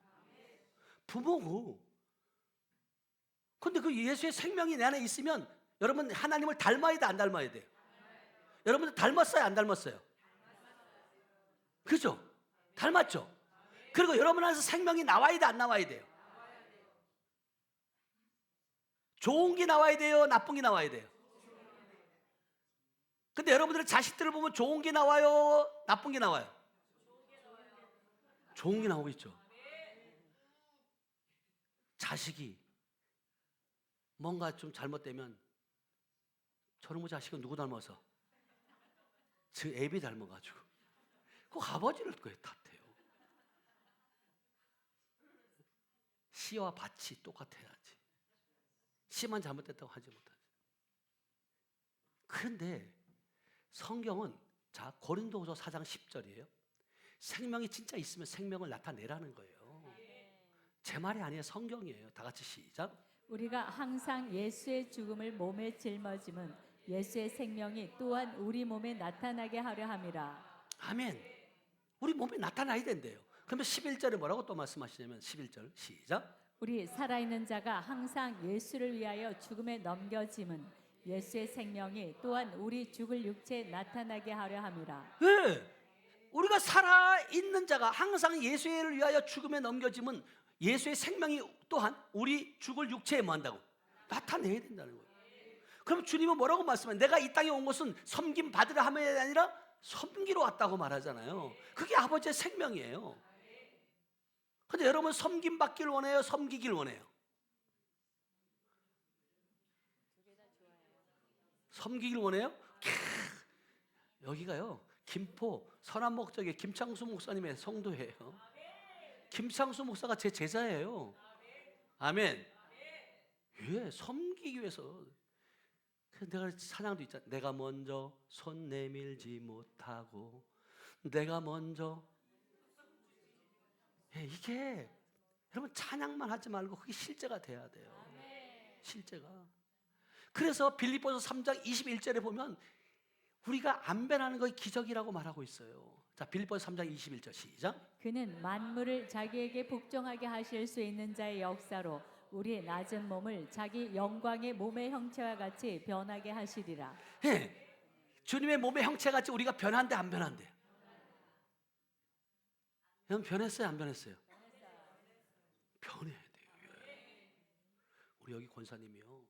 부모고. 근데 그 예수의 생명이 내 안에 있으면 여러분 하나님을 닮아야 돼, 안 닮아야 돼요? 여러분들 닮았어요, 안 닮았어요? 그죠? 닮았죠? 그리고 여러분 안에서 생명이 나와야 돼, 안 나와야 돼요? 좋은 게 나와야 돼요, 나쁜 게 나와야 돼요? 근데 여러분들의 자식들을 보면 좋은 게 나와요, 나쁜 게 나와요? 좋은 게 나오고 있죠. 자식이 뭔가 좀 잘못되면 저놈의 자식은 누구 닮아서? 저 애비 닮아가지고 그 아버지를 그에 탓해요. 씨와 밭이 똑같아야지. 씨만 잘못됐다고 하지 못하지. 그런데 성경은, 자, 고린도후서 4장 10절이에요. 생명이 진짜 있으면 생명을 나타내라는 거예요. 제 말이 아니에요, 성경이에요. 다 같이 시작. 우리가 항상 예수의 죽음을 몸에 짊어짐은 예수의 생명이 또한 우리 몸에 나타나게 하려 함이라. 아멘. 우리 몸에 나타나야 된대요. 그러면 11절에 뭐라고 또 말씀하시냐면 11절 시작. 우리 살아있는 자가 항상 예수를 위하여 죽음에 넘겨짐은 예수의 생명이 또한 우리 죽을 육체에 나타나게 하려 함이라. 네. 우리가 살아있는 자가 항상 예수를 위하여 죽음에 넘겨짐은 예수의 생명이 또한 우리 죽을 육체에 뭐 한다고? 나타내야 된다는 거예요. 그럼 주님은 뭐라고 말씀하세요? 내가 이 땅에 온 것은 섬김 받으려 함이 아니라 섬기러 왔다고 말하잖아요. 그게 아버지의 생명이에요. 근데 여러분 섬김 받기를 원해요? 섬기길 원해요? 섬기길 원해요? 여기가요, 김포 선한목적의 김창수 목사님의 성도예요. 김창수 목사가 제 제자예요. 아멘. 왜? 섬기기 위해서. 내가 찬양도 있잖아. 내가 먼저 손 내밀지 못하고 내가 먼저. 이게 여러분 찬양만 하지 말고 그게 실제가 돼야 돼요. 실제가. 그래서 빌립보서 3장 21절에 보면 우리가 안 변하는 것이 기적이라고 말하고 있어요. 자, 빌립보서 3장 21절 시작. 그는 만물을 자기에게 복종하게 하실 수 있는 자의 역사로 우리의 낮은 몸을 자기 영광의 몸의 형체와 같이 변하게 하시리라. 예, 주님의 몸의 형체같이 우리가 변한대, 안 변한대? 여러분 변했어요, 안 변했어요? 변해야 돼요. 우리 여기 권사님이요,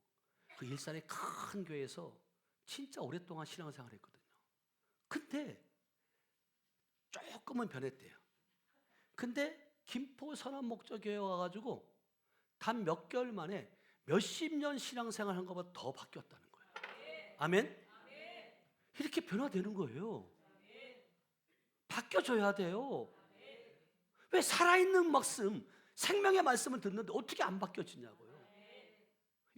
그 일산의 큰 교회에서 진짜 오랫동안 신앙생활을 했거든요. 근데 조금은 변했대요. 근데 김포 선한목적교회 와가지고 단 몇 개월 만에 몇십 년 신앙생활 한 것보다 더 바뀌었다는 거예요. 아멘? 이렇게 변화되는 거예요. 바뀌어져야 돼요. 왜 살아있는 말씀, 생명의 말씀을 듣는데 어떻게 안 바뀌어지냐고요.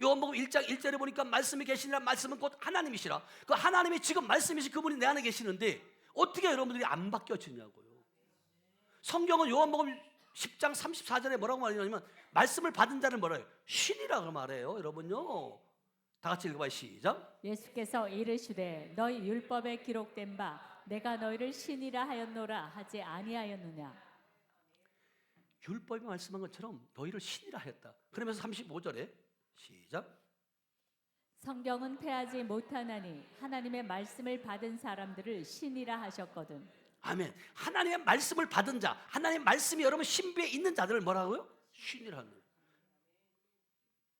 요한복음 1장 1절에 보니까 말씀이 계시니라. 말씀은 곧 하나님이시라. 그 하나님이 지금 말씀이시 그분이 내 안에 계시는데 어떻게 여러분들이 안 바뀌어지냐고요. 성경은 요한복음 10장 34절에 뭐라고 말하냐면 말씀을 받은 자를 뭐라 해요? 신이라고 말해요. 여러분요, 다 같이 읽어봐요. 시작. 예수께서 이르시되 너희 율법에 기록된 바 내가 너희를 신이라 하였노라 하지 아니하였느냐. 율법이 말씀한 것처럼 너희를 신이라 했다. 그러면서 35절에 시작. 성경은 패하지 못하나니 하나님의 말씀을 받은 사람들을 신이라 하셨거든. 아멘. 하나님의 말씀을 받은 자, 하나님의 말씀이 여러분 신비에 있는 자들을 뭐라고요? 신이라 하는.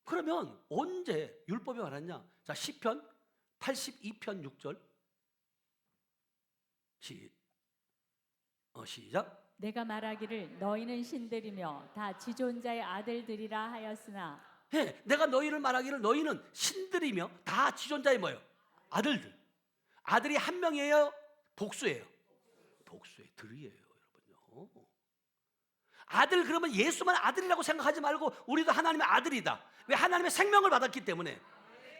그러면 언제 율법이 말했냐? 자, 시편 82편 6절 시작. 내가 말하기를 너희는 신들이며 다 지존자의 아들들이라 하였으나. 예, 내가 너희를 말하기를 너희는 신들이며 다 지존자의 뭐예요? 아들들. 아들이 한 명이에요? 복수예요? 복수의 들이에요, 여러분요. 아들, 그러면 예수만 아들이라고 생각하지 말고 우리도 하나님의 아들이다. 왜? 하나님의 생명을 받았기 때문에.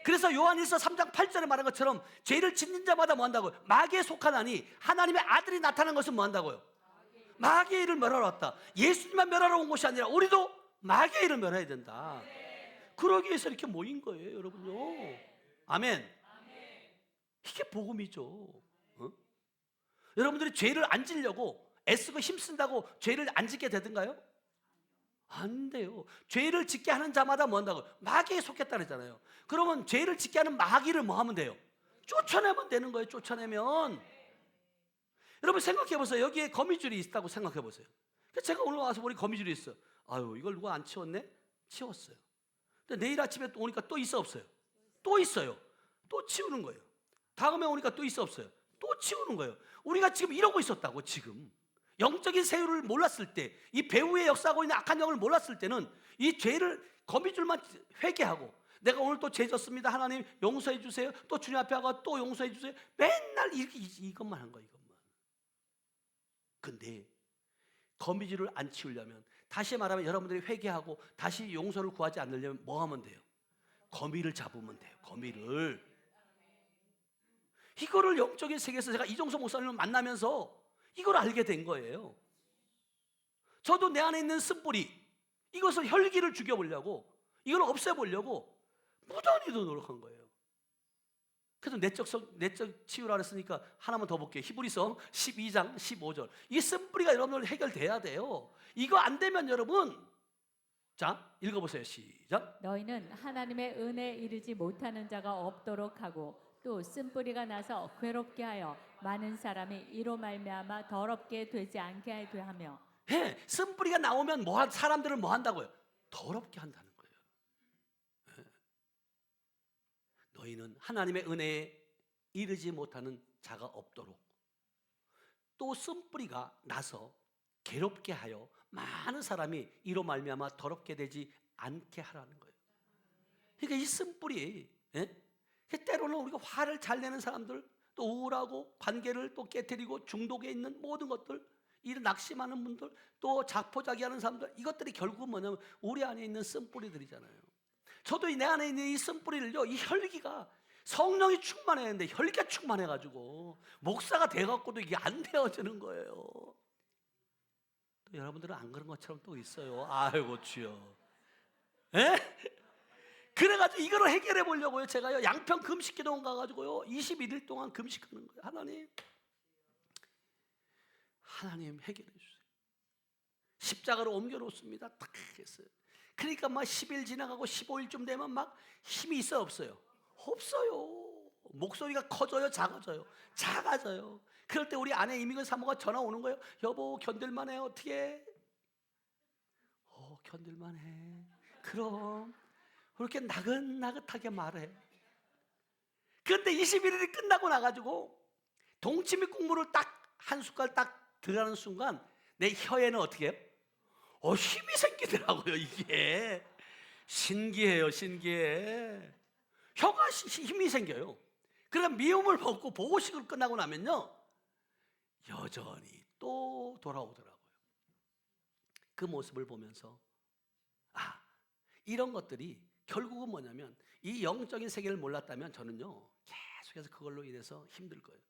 그래서 요한일서 3장 8절에 말한 것처럼 죄를 짓는 자마다 뭐 한다고요? 마귀에 속하나니 하나님의 아들이 나타난 것은 뭐 한다고요? 마귀의 일을 멸하러 왔다. 예수님만 멸하러 온 것이 아니라 우리도 마귀의 일을 멸해야 된다. 그러기 위해서 이렇게 모인 거예요, 여러분요. 아멘. 이게 복음이죠. 어? 여러분들이 죄를 안 지려고 애쓰고 힘쓴다고 죄를 안 짓게 되던가요? 안 돼요. 죄를 짓게 하는 자마다 뭐 한다고? 마귀에 속했다 그러잖아요. 그러면 죄를 짓게 하는 마귀를 뭐 하면 돼요? 쫓아내면 되는 거예요. 쫓아내면. 여러분 생각해 보세요. 여기에 거미줄이 있다고 생각해 보세요. 제가 오늘 와서 보니 거미줄이 있어. 아유, 이걸 누가 안 치웠네? 치웠어요. 근데 내일 아침에 또 오니까 또 있어 없어요? 또 있어요. 또 치우는 거예요. 다음에 오니까 또 있어 없어요? 또 치우는 거예요. 우리가 지금 이러고 있었다고. 지금 영적인 세율을 몰랐을 때, 이 배후에 역사하고 있는 악한 영을 몰랐을 때는 이 죄를 거미줄만 회개하고, 내가 오늘 또 죄 졌습니다, 하나님 용서해 주세요, 또 주님 앞에 가고 또 용서해 주세요, 맨날 이렇게 이것만 한 거예요. 이것만. 근데 거미줄을 안 치우려면, 다시 말하면 여러분들이 회개하고 다시 용서를 구하지 않으려면 뭐 하면 돼요? 거미를 잡으면 돼요. 거미를. 이거를 영적인 세계에서 제가 이종석 목사님을 만나면서 이걸 알게 된 거예요. 저도 내 안에 있는 쓴뿌리, 이것을 혈기를 죽여보려고, 이걸 없애보려고 무던히도 노력한 거예요. 그래서 내적 치유라 그랬으니까 하나만 더 볼게요. 히브리서 12장 15절. 이 쓴뿌리가 여러분들 해결돼야 돼요. 이거 안 되면 여러분, 자 읽어보세요. 시작. 너희는 하나님의 은혜에 이르지 못하는 자가 없도록 하고 또 쓴뿌리가 나서 괴롭게 하여 많은 사람이 이로 말미암아 더럽게 되지 않게 하며. 예, 쓴뿌리가 나오면 사람들을 뭐 한다고요? 더럽게 한다는 거예요. 예. 너희는 하나님의 은혜에 이르지 못하는 자가 없도록, 또 쓴뿌리가 나서 괴롭게 하여 많은 사람이 이로 말미암아 더럽게 되지 않게 하라는 거예요. 그러니까 이 쓴뿌리, 예? 때로는 우리가 화를 잘 내는 사람들, 또 우울하고 관계를 또 깨트리고 중독에 있는 모든 것들, 이를 낙심하는 분들, 또 자포자기하는 사람들, 이것들이 결국은 뭐냐면 우리 안에 있는 쓴뿌리들이잖아요. 저도 내 안에 있는 이 쓴뿌리를요, 이 혈기가 성령이 충만해야 하는데 혈기가 충만해가지고 목사가 돼갖고도 이게 안 되어지는 거예요. 또 여러분들은 안 그런 것처럼 또 있어요. 아이고 주여. 에? 그래가지고 이거를 해결해 보려고요. 제가요 양평 금식기도원 가가지고요 21일 동안 금식하는 거예요. 하나님 해결해 주세요. 십자가로 옮겨 놓습니다. 딱 했어요. 그러니까 막 10일 지나가고 15일쯤 되면 막 힘이 있어요, 없어요? 없어요. 목소리가 커져요, 작아져요? 작아져요. 그럴 때 우리 아내 이민근 사모가 전화 오는 거예요. 여보 견딜만해. 어떻게? 견딜만해. 그럼 그렇게 나긋나긋하게 말해. 그런데 21일이 끝나고 나가지고 동치미 국물을 딱 한 숟갈 딱 들어가는 순간 내 혀에는 어떻게 해요? 힘이 생기더라고요. 이게 신기해요. 신기해. 혀가 힘이 생겨요. 그러니까 미움을 먹고 보고식을 끝나고 나면요 여전히 또 돌아오더라고요. 그 모습을 보면서 이런 것들이 결국은 뭐냐면 이 영적인 세계를 몰랐다면 저는요 계속해서 그걸로 인해서 힘들 거예요.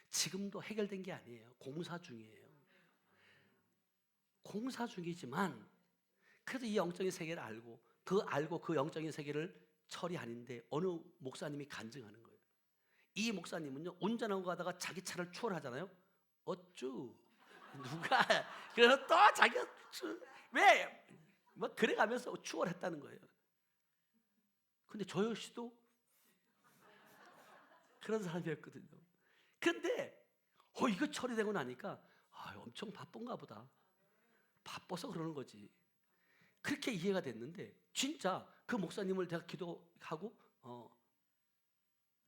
지금도 해결된 게 아니에요. 공사 중이에요. 공사 중이지만 그래도 이 영적인 세계를 알고 그 영적인 세계를 처리하는데 어느 목사님이 간증하는 거예요. 이 목사님은요 운전하고 가다가 자기 차를 추월하잖아요. 어쭈 누가 그래서 또 자기가 왜 막 그래가면서 추월했다는 거예요. 근데 저 역시도 그런 사람이었거든요. 근데 이거 처리되고 나니까 엄청 바쁜가 보다. 바빠서 그러는 거지. 그렇게 이해가 됐는데 진짜 그 목사님을 제가 기도하고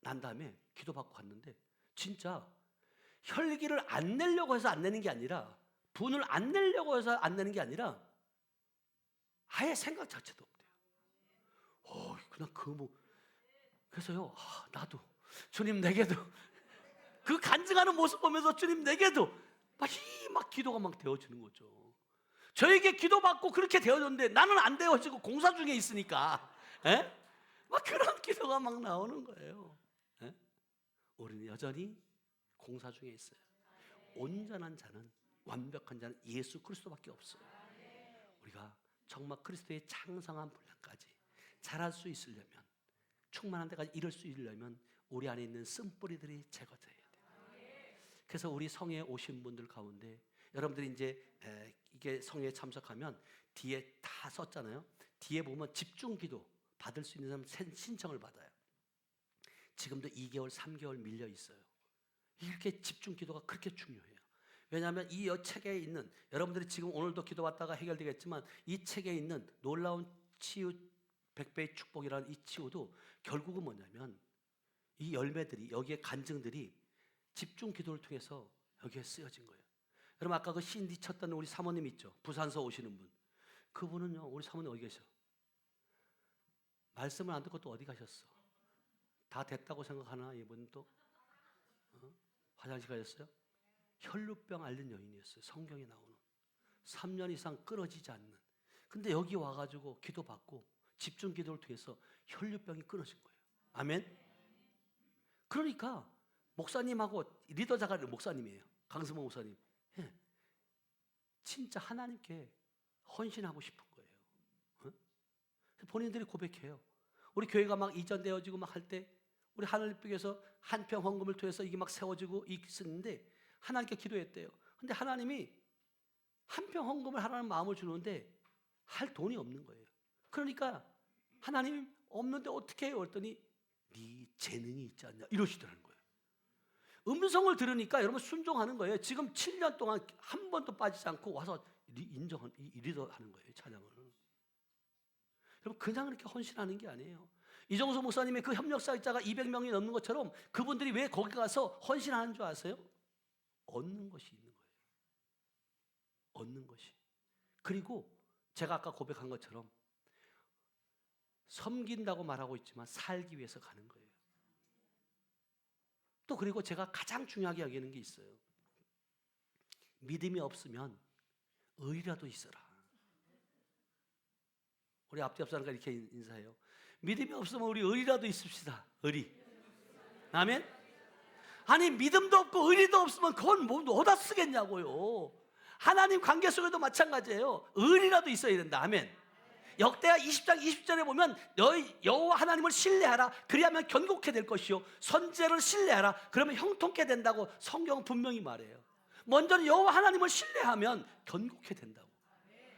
난 다음에 기도받고 갔는데 진짜 혈기를 안 내려고 해서 안 내는 게 아니라 분을 안 내려고 해서 안 내는 게 아니라 아예 생각 자체도 없대요. 그냥 그래서요 나도 주님 내게도 그 간증하는 모습 보면서 주님 내게도 막 기도가 막 되어지는 거죠. 저에게 기도받고 그렇게 되어졌는데 나는 안 되어지고 공사 중에 있으니까 막 그런 기도가 막 나오는 거예요. 우리는 여전히 공사 중에 있어요. 온전한 자는 완벽한 자는 예수 그리스도밖에 없어요. 우리가 정말 그리스도의 장성한 분량까지 자랄 수 있으려면 충만한 데까지 이룰 수 있으려면 우리 안에 있는 쓴뿌리들이 제거돼야 돼요. 그래서 우리 성회에 오신 분들 가운데 여러분들이 이제 이게 성회에 참석하면 뒤에 다 썼잖아요. 뒤에 보면 집중기도 받을 수 있는 사람 신청을 받아요. 지금도 2개월, 3개월 밀려 있어요. 이렇게 집중기도가 그렇게 중요해요. 왜냐하면 이 책에 있는 여러분들이 지금 오늘도 기도받다가 해결되겠지만 이 책에 있는 놀라운 치유 100배의 축복이라는 이 치유도 결국은 뭐냐면 이 열매들이 여기에 간증들이 집중 기도를 통해서 여기에 쓰여진 거예요. 여러분 아까 그 CD 쳤던 우리 사모님 있죠? 부산서 오시는 분. 그분은요 우리 사모님 어디 계셔? 말씀을 안 듣고 또 어디 가셨어? 다 됐다고 생각하나 이분도? 화장실 가셨어요? 혈루병 앓는 여인이었어요. 성경에 나오는 3년 이상 끊어지지 않는. 근데 여기 와가지고 기도받고 집중 기도를 통해서 혈루병이 끊어진 거예요. 아멘. 그러니까 목사님하고 리더자가 목사님이에요. 강승모 목사님. 진짜 하나님께 헌신하고 싶은 거예요. 본인들이 고백해요. 우리 교회가 막 이전되어지고 막 할 때 우리 하늘빛에서 한평 헌금을 통해서 이게 막 세워지고 있었는데 하나님께 기도했대요. 근데 하나님이 한평 헌금을 하라는 마음을 주는데 할 돈이 없는 거예요. 그러니까 하나님 없는데 어떻게 해요? 그랬더니 네 재능이 있지 않냐 이러시더라는 거예요. 음성을 들으니까 여러분 순종하는 거예요. 지금 7년 동안 한 번도 빠지지 않고 와서 리더 하는 거예요. 찬양을. 여러분 그냥 그렇게 헌신하는 게 아니에요. 이정수 목사님의 그 협력사역자가 200명이 넘는 것처럼 그분들이 왜 거기 가서 헌신하는 줄 아세요? 얻는 것이 있는 거예요. 얻는 것이. 그리고 제가 아까 고백한 것처럼 섬긴다고 말하고 있지만 살기 위해서 가는 거예요. 또 그리고 제가 가장 중요하게 여기는 게 있어요. 믿음이 없으면 의리라도 있어라. 우리 앞뒤 옆 사람과 이렇게 인사해요. 믿음이 없으면 우리 의리라도 있읍시다. 의리. 아멘. 아니 믿음도 없고 의리도 없으면 그건 뭐 어디다 쓰겠냐고요. 하나님 관계 속에도 마찬가지예요. 의리라도 있어야 된다. 아멘. 역대하 20장 20절에 보면 너희 여호와 하나님을 신뢰하라. 그리하면 견고케 될 것이요 선지자를 신뢰하라. 그러면 형통케 된다고 성경은 분명히 말해요. 먼저는 여호와 하나님을 신뢰하면 견고케 된다고.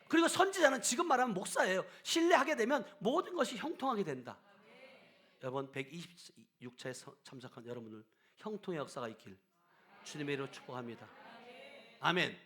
그리고 선지자는 지금 말하면 목사예요. 신뢰하게 되면 모든 것이 형통하게 된다. 여러분 126차에 참석한 여러분들 형통의 역사가 있길 주님의 이름으로 축복합니다. 아멘.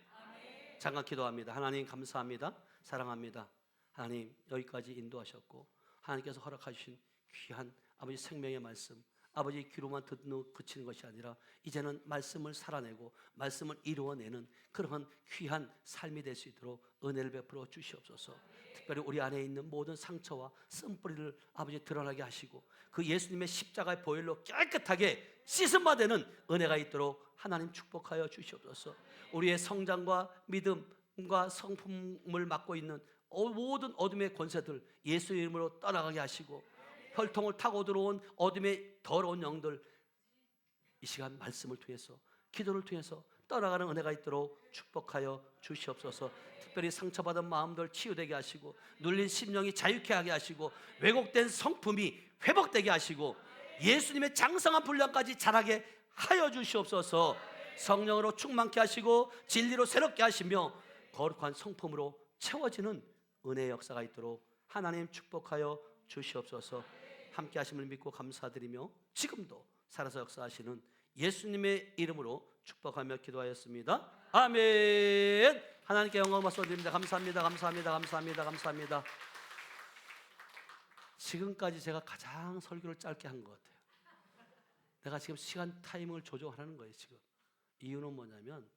잠깐 기도합니다. 하나님 감사합니다. 사랑합니다. 하나님 여기까지 인도하셨고 하나님께서 허락하신 귀한 아버지 생명의 말씀 아버지 귀로만 듣는 그치는 것이 아니라 이제는 말씀을 살아내고 말씀을 이루어내는 그러한 귀한 삶이 될 수 있도록 은혜를 베풀어 주시옵소서. 특별히 우리 안에 있는 모든 상처와 쓴뿌리를 아버지 드러나게 하시고 그 예수님의 십자가의 보혈로 깨끗하게 씻음 받는 은혜가 있도록 하나님 축복하여 주시옵소서. 우리의 성장과 믿음과 성품을 맡고 있는 모든 어둠의 권세들 예수 이름으로 떠나가게 하시고 혈통을 타고 들어온 어둠의 더러운 영들 이 시간 말씀을 통해서 기도를 통해서 떠나가는 은혜가 있도록 축복하여 주시옵소서. 특별히 상처받은 마음들 치유되게 하시고 눌린 심령이 자유케 하게 하시고 왜곡된 성품이 회복되게 하시고 예수님의 장성한 분량까지 자라게 하여 주시옵소서. 성령으로 충만케 하시고 진리로 새롭게 하시며 거룩한 성품으로 채워지는 은혜의 역사가 있도록 하나님 축복하여 주시옵소서. 함께 하심을 믿고 감사드리며 지금도 살아서 역사하시는 예수님의 이름으로 축복하며 기도하였습니다. 아멘. 하나님께 영광 말씀드립니다. 감사합니다. 감사합니다. 감사합니다. 감사합니다. 지금까지 제가 가장 설교를 짧게 한 것 같아요. 내가 지금 시간 타이밍을 조정하는 거예요. 지금 이유는 뭐냐면